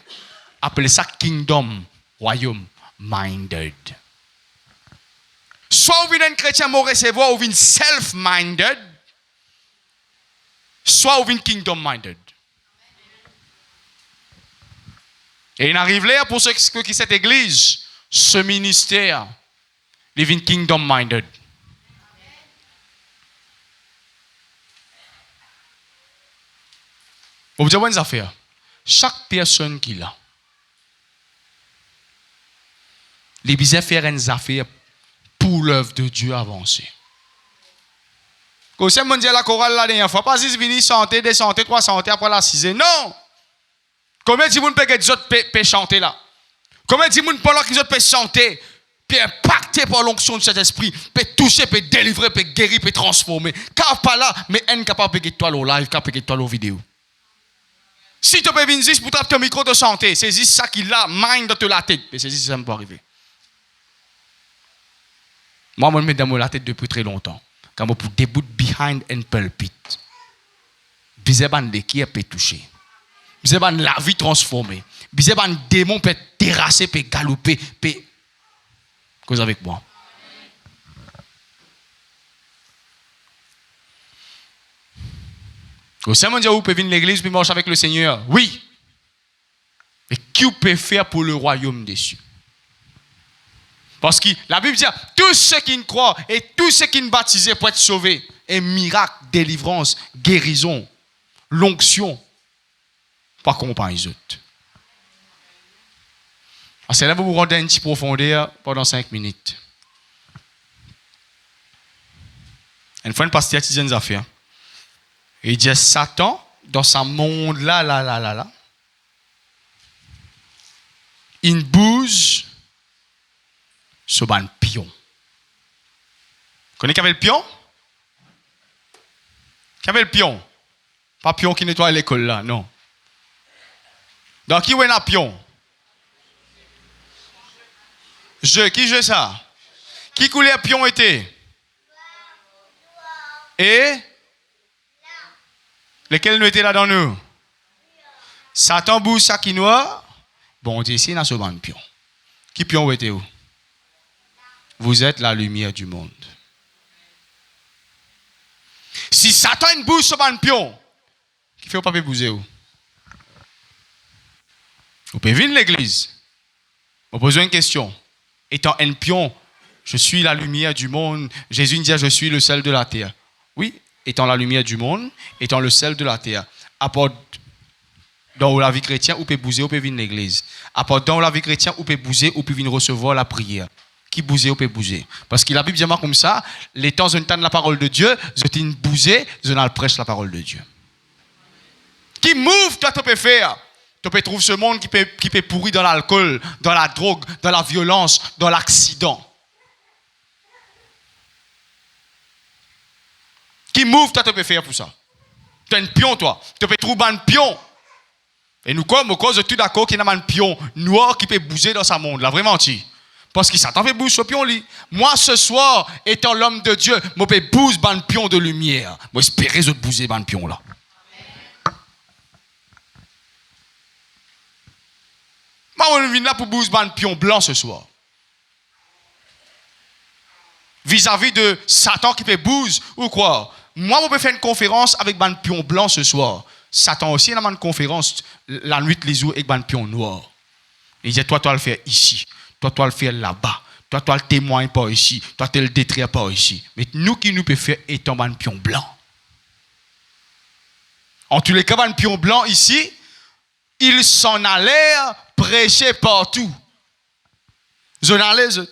Appelez ça kingdom, royaume, minded. Soit vous venez un chrétien pour recevoir, ou vous venez self-minded, soit vous venez kingdom-minded. Et il arrive là pour ceux qui cette église, ce ministère, ils viennent kingdom-minded. Vous avez une affaire. Chaque personne qui l'a, les besoin faire une affaire pour l'œuvre de Dieu avancer. Quand c'est mon Dieu la chorale la dernière fois, pas juste venir chanter, descendre, 3 chanter après la 6. Non! Combien de gens peuvent chanter là? Combien de gens peuvent chanter, puis impacter par l'onction de cet esprit, peut toucher, peut délivrer, peut guérir, peut transformer. Car pas là, mais elle est capable de toi au live, capable de toi au vidéo. Si tu peux venir juste pour taper ton micro de chanter, c'est juste ça qui l'a, mind dans la tête. Mais c'est juste ça qui peut arriver. Moi, je me mets dans la tête depuis très longtemps. Quand je peux debout behind and pulpit. Biseban de qui peut toucher. Biseban la vie transformée. Biseban démon peut terrasser, peut galoper, peut cause avec moi. Au Saint-Mon Dieu, vous pouvez venir à l'église puis marcher avec le Seigneur. Oui. Mais qui peut faire pour le royaume des cieux? Parce que la Bible dit, tous ceux qui ne croient et tous ceux qui ne baptisent pour être sauvés. Et miracle, délivrance, guérison, l'onction. Pas accompagner les autres. C'est là que vous vous rendez un petit profondeur pendant 5 minutes. Une fois, une pasteur a dit une affaire. Il dit Satan, dans ce monde-là, il bouge sur un pion. Vous connaissez qui avait le pion? Qui avait le pion? Pas pion qui nettoie l'école là, non. Donc, qui est un pion? Qui joue ça? Qui couleur pion était? Et? Lesquels nous étaient là dans nous? Satan bouge ça qui noir. Bon, on dit ici, dans ce banc de pion. Qui pion était où? Vous êtes la lumière du monde. Si Satan bouge ce banc de pion, qui fait au papier bouger où? Vous pouvez venir à l'église. Vous posez une question. Étant un pion, je suis la lumière du monde. Jésus dit, je suis le sel de la terre. Oui, étant la lumière du monde, étant le sel de la terre. Apporte dans la vie chrétienne, ou peut bouger, ou peut venir à l'église. Apporte dans la vie chrétienne, ou peut bouger, ou peut venir recevoir la prière. qui bousez ou peut bouger. Parce que la Bible dit comme ça, les temps où on entend la parole de Dieu, je t'ai bousé, je n'ai prêche la parole de Dieu. Qui move, toi, tu peux faire. Tu peux trouver ce monde qui peut pourrir dans l'alcool, dans la drogue, dans la violence, dans l'accident. Qui move, toi, tu peux faire pour ça. Tu es un pion, toi. Tu peux trouver un pion. Et nous, comme au cause de tout d'accord, qu'il y a un pion noir qui peut bouger dans ce monde, là, vraiment, parce que Satan fait bouger ce pion, là. Moi, ce soir, étant l'homme de Dieu, je peux bouger un pion de lumière. Moi, j'espère de bouger un pion, là. Moi, je viens là pour bouger un pion blanc ce soir. Vis-à-vis de Satan qui peut bouger, ou quoi? Moi, je peux faire une conférence avec un pion blanc ce soir. Satan aussi, il a une conférence la nuit, les jours, avec un pion noir. Il dit, toi, tu vas le faire ici. Toi, tu vas le faire là-bas. Toi, tu vas le témoigner pas ici. Toi, tu vas le détruire pas ici. Mais nous, qui nous pouvons faire, étant un pion blanc. En tous les cas, un pion blanc ici, il s'en allait prêcher partout. Je n'allais, je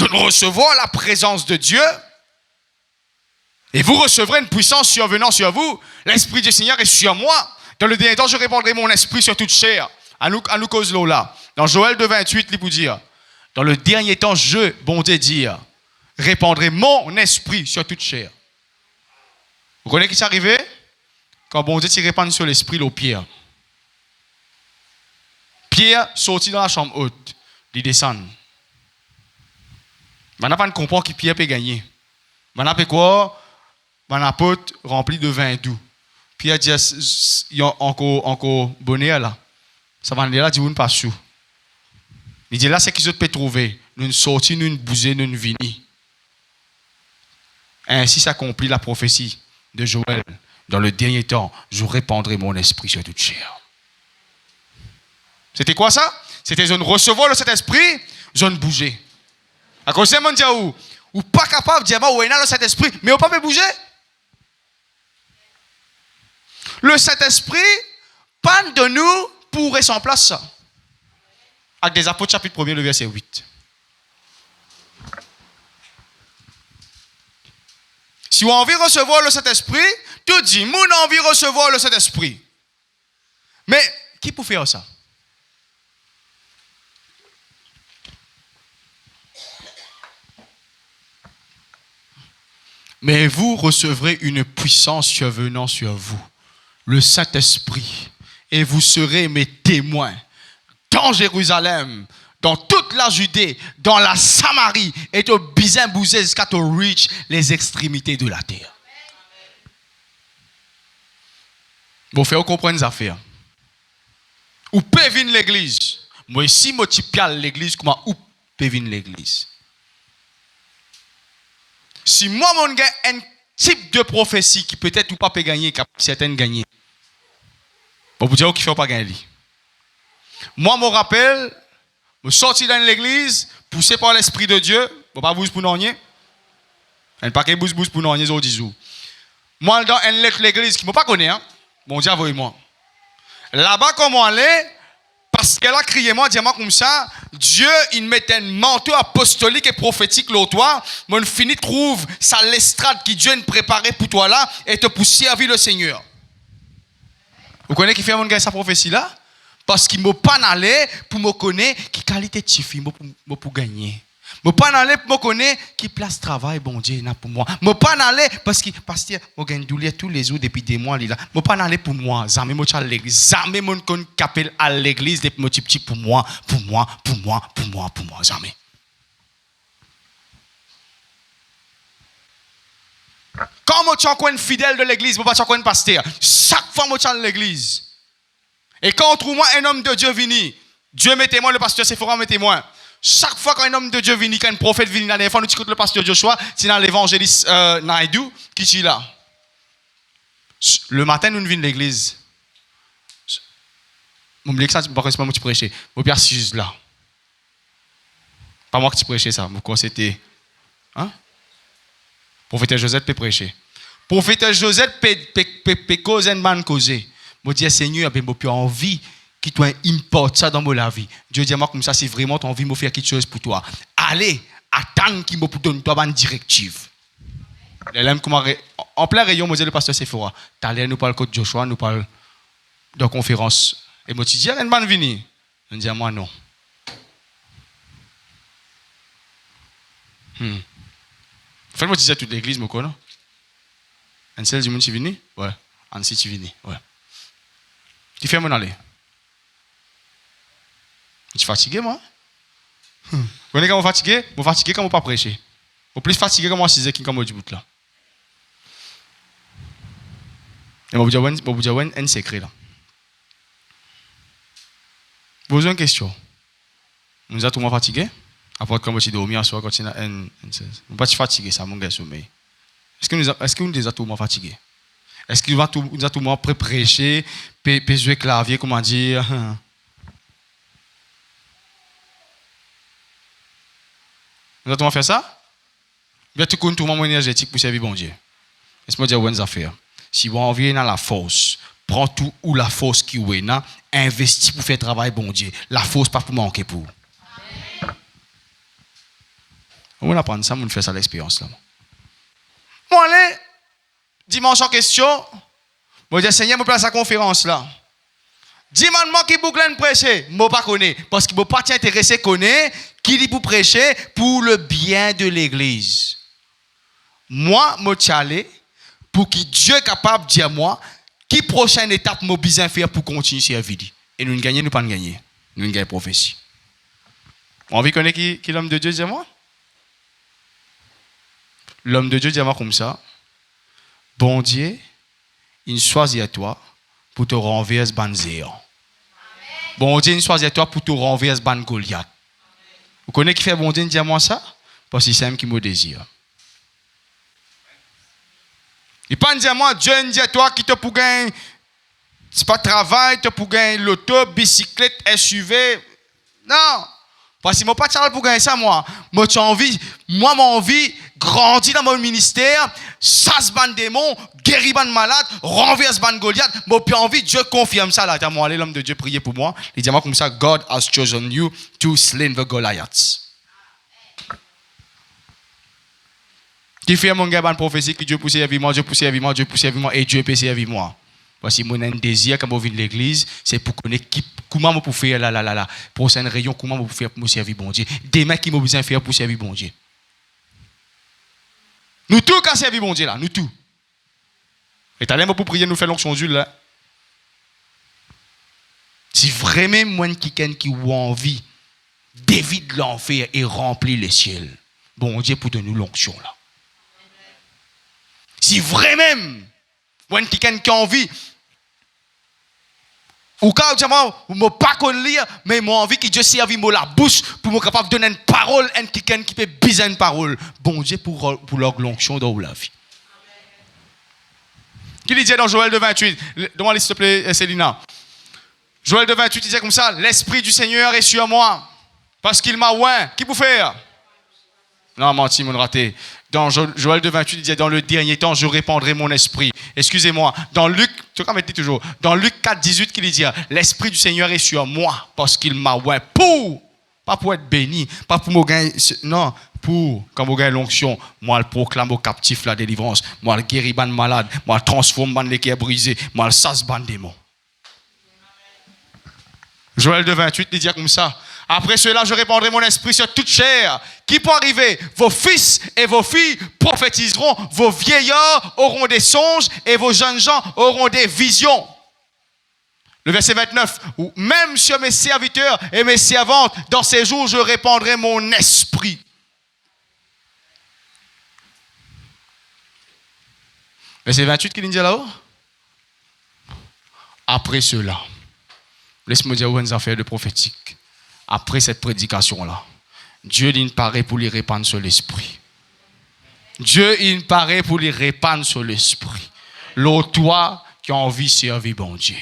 recevoir la présence de Dieu. Et vous recevrez une puissance survenant sur vous. L'Esprit du Seigneur est sur moi. Dans le dernier temps, je répandrai mon esprit sur toute chair. À nous cause là. Dans Joël 2,28, il vous dire, dans le dernier temps, je, bon Dieu, dire, répandrai mon esprit sur toute chair. Vous connaissez qui s'est arrivé? Quand bon Dieu s'y répand sur l'esprit, le Pierre. Pierre sortit dans la chambre haute. Il descend. On n'a pas de comprendre qui Pierre peut gagner. On n'a pas quoi? Un apôtre rempli de vin doux. Pierre dit, il y a encore bonheur là. Ça va aller là, dit, vous ne pas sous. Il dit, là, c'est qu'ils peut trouver. Nous ne sortis, nous ne bousez, nous ne vini. Ainsi s'accomplit la prophétie de Joël. Dans le dernier temps, je répandrai mon esprit sur toute chair. C'était quoi ça? C'était je ne recevoir de cet esprit, je ne bouger. À cause de ça, on dit, ou pas capable de dire, où est le Saint-Esprit, mais on ne peut pas bouger. Le Saint-Esprit, pas de nous pour rester en place ça. Avec des Apôtres, chapitre 1er, le verset 8. Si on a envie de recevoir le Saint-Esprit, tu dis, moi, on a envie de recevoir le Saint-Esprit. Mais, qui peut faire ça? Mais vous recevrez une puissance survenant sur vous, le Saint-Esprit, et vous serez mes témoins dans Jérusalem, dans toute la Judée, dans la Samarie, et au bizin bousé jusqu'à au reach les extrémités de la terre. Vous faites comprendre les affaires. Ou peut venir l'église. Moi ici, moi type l'église, comment ou peut venir l'église. Si moi, mon gars, un type de prophétie qui peut-être ou pas peut gagner, qui certaines gagner. Bon, vous dire qu'il ne faut pas gagner. Moi, je me rappelle, je suis sorti dans l'église, poussé par l'Esprit de Dieu. Je ne pas bouger pour nous rien. Je ne pas bouger pour nous rien, je dis. Moi, dans l'église qui ne me pas connaît, hein, bon Dieu, envoyez-moi. Là-bas, comment aller? Parce qu'elle a crié moi, dis-moi comme ça, Dieu, il met un manteau apostolique et prophétique là, toi, mon fini trouve ça l'estrade qui Dieu a préparé pour toi là, et te pour servir le Seigneur. Vous connaissez qui fait mon gars sa prophétie là? Parce qu'il m'a pas allé pour me connaître qui qualité de fille pour gagner. Je ne pas aller pour me connaître qui place de travail, bon Dieu, n'a pour moi. Je ne pas aller parce que pasteur, je gagne douleur tous les jours depuis des mois. Je ne pas aller pour moi. Jamais je à l'église. Jamais je capelle à l'église depuis mon petit pour moi. Jamais. Quand je suis encore un fidèle de l'église, je ne suis pas encore un pasteur. Chaque fois que je suis à l'église. Et quand on trouve moi un homme de Dieu venu, Dieu met témoin, le pasteur Sephora met témoin. Chaque fois qu'un homme de Dieu vient, qu'un prophète vient, la dernière fois, nous écoutons le pasteur Joshua, c'est dans l'évangéliste Naidou qui est là. Le matin, nous venons de l'église. Je me dis que ça, c'est pas moi qui prêchais. Mon père, c'est juste là. Pas moi qui prêchais ça. Moi, c'était. Hein? Prophète Joseph peut prêcher. Prophète Joseph peut causer un man causer. Je dis, Seigneur, j'ai plus envie qui doit importer ça dans la vie. Dieu dit à moi comme ça, c'est vraiment ton envie de me faire quelque chose pour toi. Allez, attends qu'il me donne toi une directive. En plein rayon, moi, le pasteur Sephora, t'allais nous parler de Joshua, nous parle de conférence. Et moi, tu dis, il y a une bonne venue. Je dis à moi, non. Fais-moi dire toute l'église, je connais. Un seul du monde, tu es venu? Ouais. Un seul, tu es venu? Ouais. Tu fais mon aller. Je suis fatigué, moi. Vous voyez quand je suis fatigué? Je suis fatigué quand je ne pas prêcher. Je suis plus fatigué quand je suis quand je suis bout là. Et je vais vous dire un secret là. Posez une question. Vous êtes tout le monde fatigué? Après, quand je suis dormi, je continue à je ne suis pas fatigué, ça mon sommeil. Est-ce que nous êtes tout le monde fatigué? Est-ce que nous êtes tout le monde prêt prêcher, jouer clavier, comment dire? Nous allons faire ça? Bien, tout le monde énergétique pour servir bon Dieu. Laisse-moi dire une affaire. Si vous avez envie dans la force, prends tout ou la force qui est là, investis pour faire travail bon Dieu. La force pas pour manquer pour. On va apprendre ça, on fait ça l'expérience là. Bon allez, dimanche en question, je dis Seigneur, je place la conférence là. Dis-moi qui boucle de prêcher, je ne pas connais parce que je ne pas t'intéresser connaître qui dit pour prêcher pour le bien de l'église. Moi, je suis allé pour que Dieu est capable de dire à moi qui prochaine étape je besoin faire pour continuer à servir. Et nous ne gagnons, nous pas gagner. Nous ne gagnons prophétie. On veut connaître qui l'homme de Dieu dit à moi? L'homme de Dieu dit à moi comme ça. Bon Dieu, il choisit à toi pour te renverser ce ban zéant. Bon Dieu, il choisit à toi pour te renverser ce ban Goliath. Vous connaissez qui fait bon Dieu dit à moi ça? Parce que c'est lui qui me désire. Il ne pas dire à moi, Dieu dit à toi qui te pour gagner, c'est pas travail, te pour gagner l'auto, bicyclette, SUV. Non. Parce que je ne pas charge pour gagner ça, moi. Moi, j'ai envie, grandir dans mon ministère, chasse ban démon, guérir ban malade, renverse ban Goliath. Moi, j'ai envie, Dieu confirme ça là. Moi, l'homme de Dieu prier pour moi. Il dit à moi comme ça, God has chosen you to slay the Goliaths. Qui fait mon gars, une prophétie que Dieu pousse à vivre moi, Dieu pousse à vivre moi, Dieu pousse à vivre moi, et Dieu pousse à vivre moi. Parce que mon désir quand je viens de l'église, c'est pour connaître comment je peux faire là. Prochaine réunion, comment je peux faire pour me servir bon Dieu. Des mecs qui m'ont besoin de faire pour servir bon Dieu. Nous tous qui servir bon Dieu là, nous tous. Et t'as l'air pour prier, nous faire l'onction d'huile là. Si vraiment moi qui a envie d'éviter l'enfer et remplir les ciels, bon Dieu pour donner l'onction là. Si vraiment, moi qui a envie, ou quand je ne peux pas lire, mais j'ai envie que Dieu serve la bouche pour me capable de donner une parole, un qui peut biser une parole. Bon Dieu pour leur l'onction dans la vie. Qui dit dans Joël 2:28? Demande-moi s'il te plaît, Célina. Joël 2:28, il dit comme ça, l'Esprit du Seigneur est sur moi, parce qu'il m'a oint. Qui peut faire? Non, menti, mon raté. Dans Joël 2:28, il dit dans le dernier temps, je répandrai mon esprit. Excusez-moi. Dans Luc, tu vois, mettez toujours. Dans Luc 4:18, qu'il dit l'Esprit du Seigneur est sur moi parce qu'il m'a oint pas pour être béni, pas pour me gagner, non, pour quand je gagne l'onction, moi je proclame aux captifs la délivrance, moi je guéris les malades, moi je transforme les cœurs brisés, moi je chasse les démons. Joël 2:28, il dit comme ça. Après cela, je répandrai mon esprit sur toute chair. Qui peut arriver? Vos fils et vos filles prophétiseront, vos vieillards auront des songes et vos jeunes gens auront des visions. Le verset 29, même sur mes serviteurs et mes servantes, dans ces jours, je répandrai mon esprit. Verset 28, qu'il dit là-haut? Après cela, laisse-moi dire une affaire de prophétique. Après cette prédication-là, Dieu, il paraît pour les répandre sur l'esprit. Dieu, il paraît pour les répandre sur l'esprit. L'autre, toi, qui a envie de servir bon Dieu.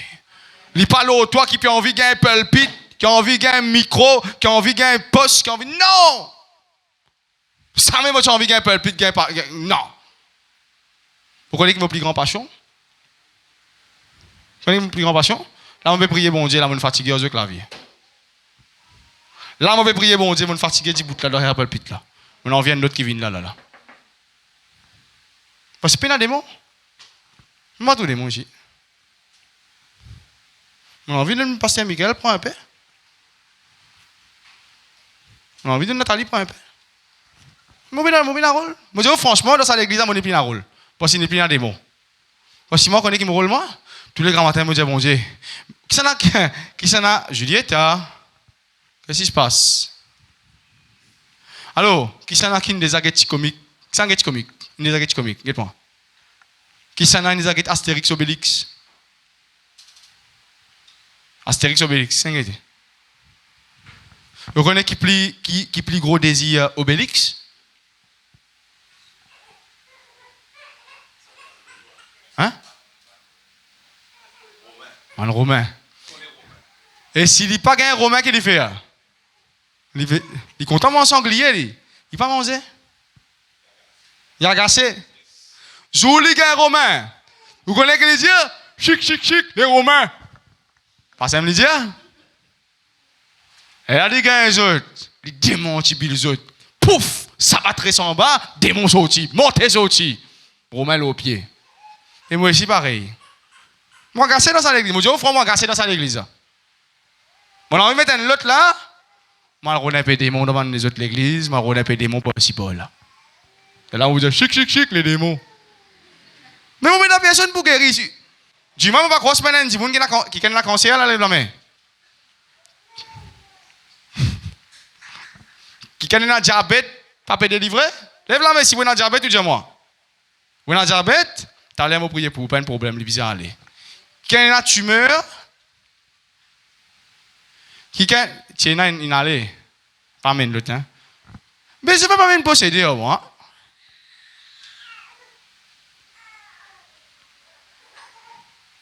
Il n'y a pas l'autre, toi, qui a envie de gagner un pulpit, qui a envie de gagner un micro, qui a envie de gagner un poste, qui a envie. Non! Ça même, tu as envie de gagner un pulpit, non. Vous connaissez mon plus grande passion? Vous connaissez mon plus grande passion? Là, on veut prier bon Dieu, là, on est fatigué aux claviers. Là, on veut prier bon Dieu, on est fatigué du bout là, derrière le pit là. On en vient d'autres qui viennent là. Parce que c'est pas un démon. Moi, tout démon ici. On a envie de passer Miguel, prend un peu. On a envie de Nathalie, prend un peu. Moi, je un rôle. Moi, je dis franchement, dans cette église, je n'ai un rôle. Parce qu'il n'est plus un démon. Parce que moi, je connais qui me rôle, moi. Tous les grands matins, je me dis, bon Dieu. Qui s'en a Juliette, qu'est-ce qui se passe? Alors, qui s'en a qui des aguettes comiques? Qui s'en a des comiques? Des aguettes comiques, regarde-moi. Qui s'en a des aguettes Astérix Obélix? Astérix Obélix, c'est un gars. Vous connaissez qui plie gros désir Obélix? Hein? Un Romain. Et s'il n'est pas un Romain, qu'est-ce qu'il fait? Il est content de sanglier, il n'est pas mangé. Il a agacé. Joli gars Romain. Vous connaissez ce qu'il dit? Chic, les Romains. Pas ça me dire? Et là, les gars, les démons qui bilent les autres. Pouf! Ça va très en bas, démons sortis, montez sortis. Romain au pied. Et moi aussi, pareil. Moi, gasser dans sa église. Moi, je dis, moi, gasser dans sa église. Moi, on va mettre un autre là. Moi, on a un peu démons devant les autres l'église. Moi, on a un peu démons pour le là. Et là, on vous dit, chic, les démons. Mais on met la personne pour guérir ici. Du moment où on va croire ce matin, qui a la cancer, là, lève la main. Qui a un diabète, pas peut délivrer? Lève la main si vous avez un diabète, ou dis-moi. Vous avez un diabète? T'as l'air de prier pour vous, pas de problème, les visas aller. Qui a une tumeur? Qui a une allée? Pas même l'autre, hein? Mais c'est pas même posséder, moi.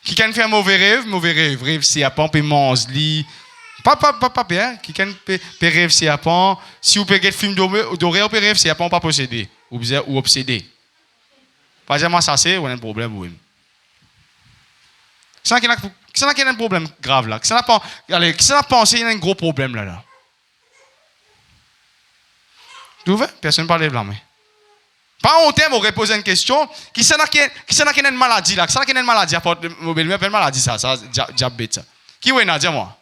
Qui a fait un mauvais rêve, c'est à pomper mange lit. Pas bien, qui a fait rêve, c'est à pomper. Si vous payez le film doré, vous pouvez rêve, c'est à pomper, pas posséder. Ou obséder. Pas dire moi ça c'est, on a un problème, oui. Qui a un problème grave là? Qui a pensé, il y a un gros problème là. Vous voyez? Personne ne parle de la main. Pas honte, on aurait posé une question. Qui s'en a une maladie là? Qui s'en a une maladie? Mobile, mais pas une maladie ça, diabète ça. Qui est là? Dis-moi.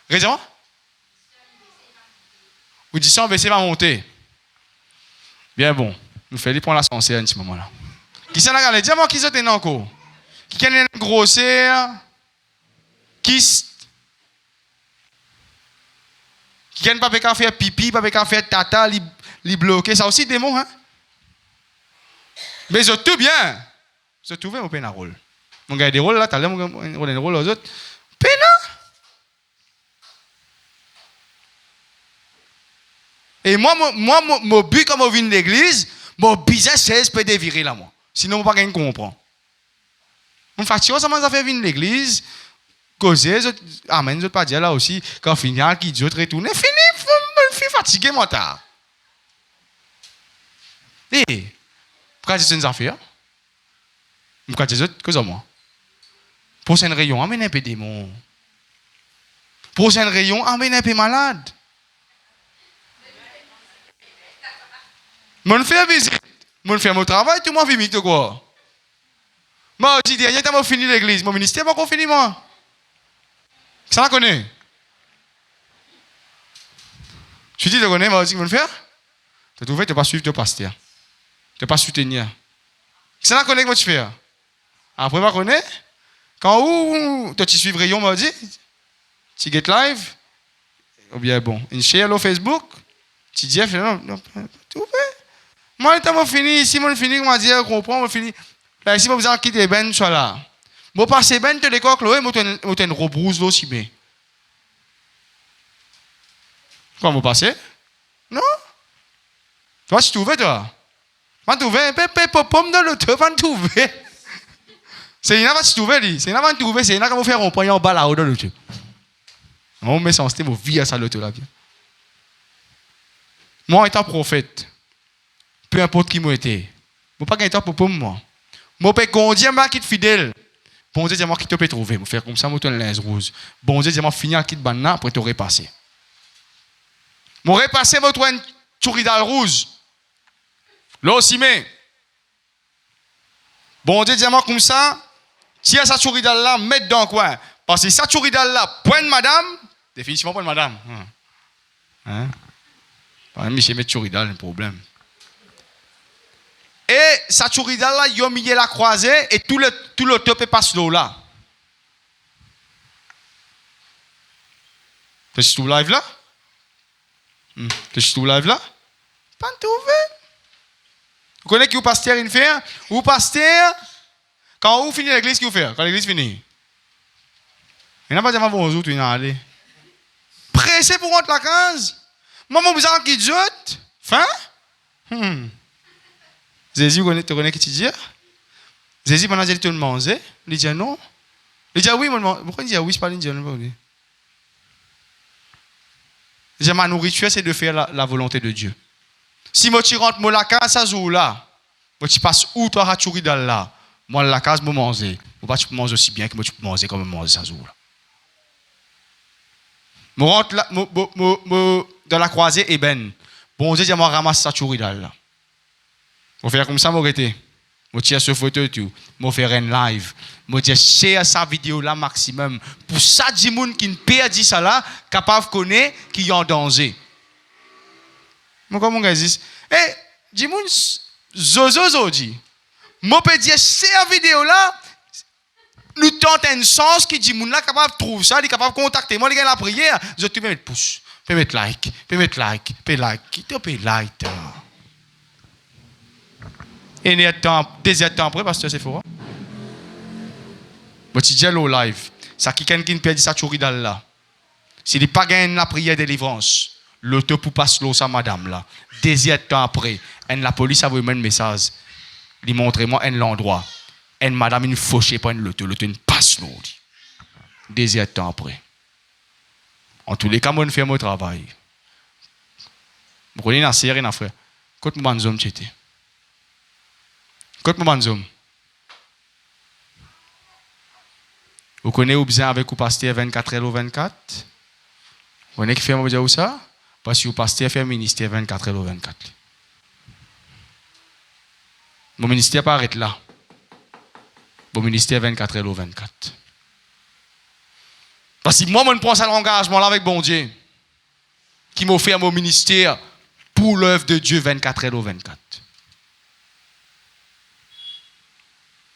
Raison? Vous dites ça, on va essayer de monter. Bien bon. Nous faisons prendre l'ascenseur à un petit moment là. Qui s'en a regardé? Dis-moi qui sont encore? Qui a une grosseur? Qui a pas qu'à faire pipi, pas qu'à faire tata, li bloquer, ça aussi démon, hein? Mais c'est tout bien. C'est tout bien, on peine un rôle. Mon gars a des rôles là, t'as l'air, on a des rôles aux autres. Peine. Et moi, mon but quand je viens de l'église, mon business c'est de dévirer là, moi. Sinon, je ne peux pas comprendre. Mon facture, ça m'a fait venir de l'église, causer, amen, je ne pas dire là aussi, quand finit, qui dit, retourne, fini, je suis fatigué, moi, tard. Et, pourquoi j'ai une affaire? Pourquoi j'ai autres que moi? Prochaine rayon, amène un peu démon. Prochaine rayon, amène un peu malade. Mon fait visite, mon fait mon travail, tout le monde fait de quoi? Moi, je dis, dernier temps, je fini l'église, mon ministère, je fini moi. Ça la connaît? Je dis, tu connais, moi, je dis, mon frère? Tu trouves, tu n'as pas suivre ton pasteur. Tu n'as pas soutenir. Ça la connaît, comment tu fais? Après, je connais. Quand tu suivre rayon, moi, je dis, tu get live, ou bien bon, une share sur Facebook, tu dis, non, tout fait. Moi, le temps je fini, ici, je finis, je dis, je comprends, je finis. Là, ici, je vous quitter Ben, je suis là. Je passe Ben, tu décoques, Chloé, je te rebrousse là aussi, mais. Comment vous passez? Non? Toi, tu trouves, toi? Tu trouves, pomme dans le temps, tu trouves. C'est une avant tu trouves, c'est une avant tu trouves, c'est une avant vous faire un poignet en bas là-haut dans le temps. On met son style, on vit à ça le temps là. Moi, étant prophète, peu importe qui moi était, je ne peux pas gagner pour moi. Je peux conduire ma quitte fidèle. Bon Dieu, dis-moi qui te peut trouver. Vous faire comme ça, moi, tu linge rose. Bon Dieu, dis-moi finir à quitte banana après te repasser. Moi, repasser, moi, tu une chouridal rouge. Là aussi, mais. Bon Dieu, dis-moi comme ça, tiens sa chouridal là, mets dans quoi. Parce que sa chouridal là, point madame, définitivement point madame. Hein? Par exemple, Michel met chouridal, un problème. Et sa chouridal là, il a mis la croisée et tout le top est passé là. T'es tout live là? T'es tout live là? Pas tout ouvert. Vous connaissez qui vous pasteur il fait? Ou pasteur, quand vous finissez l'église, qui vous fait? Quand l'église finit? Il n'a pas dit avant bonjour, tu n'as allé. Pressé pour rentrer la case. Maman, vous avez qui dit? Fin? Jésus, tu connais qui tu dis? Jésus, pendant que tu le manger, il dit non. Il dit oui, pourquoi il dit oui, c'est pas l'Indien? Il dit ma nourriture, c'est de faire la volonté de Dieu. Si moi tu rentres moi la case ça jour là, moi tu passes où toi à chouri dans là, moi la case moi manger, ou pas tu peux manger aussi bien que moi tu peux manger comme manger ça jour là. Moi rentre là, dans la croisée Eben. Bon Dieu, moi ramasse ça chouri dans là. Moi faire comme ça moi arrêter. Moi tirer ce photo tout, moi faire un live. Moi dire share sa vidéo là maximum pour ça du monde qui ne perdit ça là, capable connaître qui est en danger. Moi comment on dit eh dis-moi zozo dit moi peut dire cette vidéo là nous tente un sens qui dit moun là capable trouver ça, il capable contacter moi il gagne la prière, je te mettre pouce, peut mettre like, qui te peut like. Et deuxième temps après pasteur c'est fort. Moi tu dis au live, ça quelqu'un qui ne perd ça chouri dans là. S'il pas gagne la prière de délivrance l'auto pour passer l'eau, ça, madame, là. Deuxième temps après, la police a envoyé un message. Il montre moi un l'endroit. Madame, une fauchée pour l'auto. L'auto, une passe l'eau. Deuxième temps après. En tous les cas, moi, je fais mon travail. Vous connaissez la série, frère. Quand mon banzom, tu étais. Quand mon banzom. Vous connaissez où besoin avec vous pasteur 24h24? Vous connaissez qui fait mon dire où ça? Parce que le pasteur fait un ministère 24h24. Mon ministère pas arrête là. Mon ministère 24h24. Parce que moi, je prends ça l'engagement là avec bon Dieu. Qui m'a offert mon ministère pour l'œuvre de Dieu 24h24.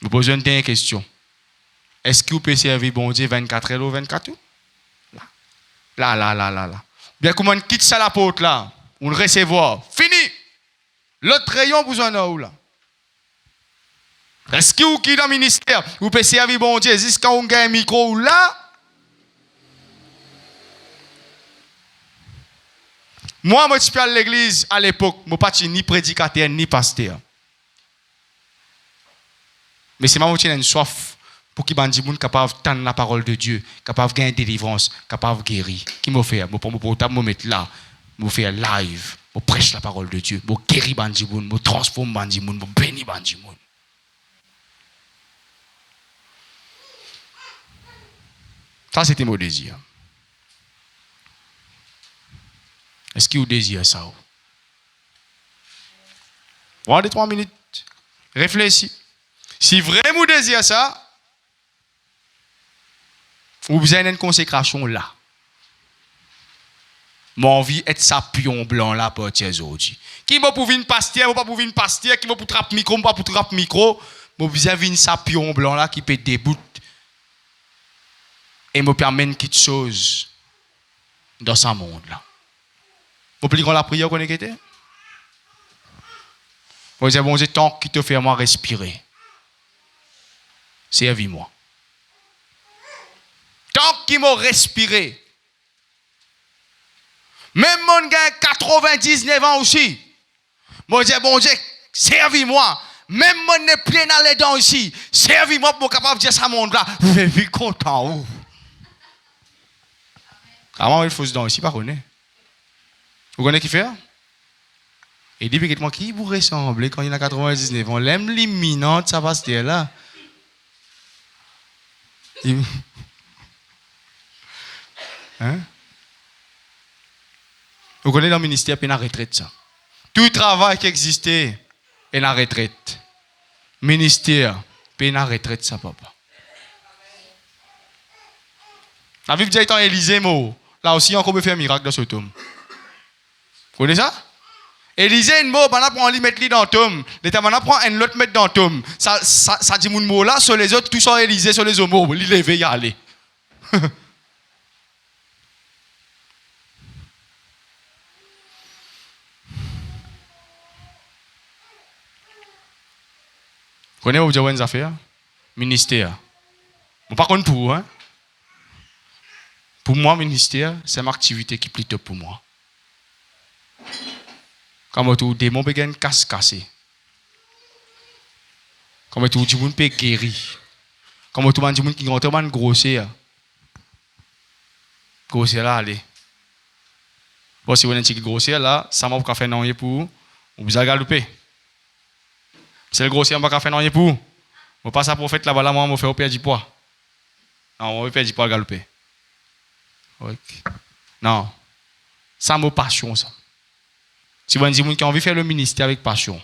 Je pose une dernière question. Est-ce que vous pouvez servir bon Dieu 24h24? Là. Bien comment on quitte ça la porte là, on le recevoir. Fini. L'autre rayon vous en a où là? Est-ce que vous qui dans le ministère, vous pouvez servir bon Dieu jusqu'à on gagne un micro là? Moi, je suis à l'église à l'époque, je ne suis pas ni prédicateur ni pasteur. Mais c'est moi qui ai une soif pour qu'il y ait des gens capables d'entendre la parole de Dieu, capables de gagner délivrance, capables de guérir. Qui m'a fait? Je prends mon portable, je mettre là, je fais live, je prêche la parole de Dieu, je guéris les gens, je transforme les gens, je bénis les gens. Ça, c'était mon désir. Est-ce que vous désirez ça? Voilà 3 minutes. Réfléchis. Si vraiment vous désirez ça, vous avez une consécration là. Mon vie est sa pion blanc là pour aujourd'hui. Qui m'a pour une pasteur, pas pour une pasteur, qui m'a pour trap micro, pas pour trap micro, mon vous avez une sa pion blanc là qui peut débout et me permet quelque chose dans ce monde là. Vous pliez la prière qu'on était? Vous dites bon Dieu, tant qu'il te fait moi respirer, servis-moi. Tant qu'il m'a respiré, même mon gars 99 ans aussi, moi je dis bon Dieu, servis-moi. Même mon nez plein dans les dents ici, servis-moi pour capable de dire ça monde là. Je suis content. Comment il faut se dents ici, pas connaître. Vous connaissez qui fait? Et dit moi qui vous ressemble quand il a 99 ans, l'aime l'imminente ça passe là. Hein? Vous connaissez dans le ministère, puis la retraite, ça. Tout travail qui existait, et la retraite. Ministère, puis la retraite, ça, papa. La Bible dit étant Élysée, là aussi, on peut faire un miracle dans ce tome. Vous connaissez ça? Élysée, une mot, pendant qu'on lui mettre dans le tome. L'état, on prend un autre mettre dans le tome. Ça dit mon mot là, sur les autres, tout sont Élysée, sur les homos, il lever, y aller. Vous connaissez où vous affaires? Ministère. Bon, par contre, pour, hein? Pour moi, ministère, c'est une activité qui est plutôt pour moi. Quand tu démon peut gagner cassé. Quand tu dis peut guérir. Quand tu dis qui rentre man grossier. Grossier là allez. Bon si vous êtes grossier là, ça m'a pas fait non pour vous a galopé. C'est le grossier m'a pas fait non pour. On passe à prophète là-bas là moi on fait perdre du poids. Non, on va perdre du poids galoper. OK. Non. Ça m'a passion ça. Si vous dites qui a envie de faire le ministère avec passion,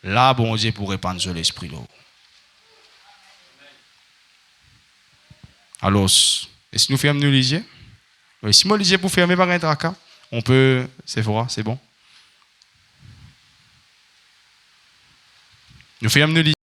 là, bon Dieu pour répandre sur l'esprit. Là. Alors, et si nous fermons nous les yeux? Oui, si moi les yeux pour fermer par un tracas, on peut, c'est froid, c'est bon. Nous fermons nous les yeux.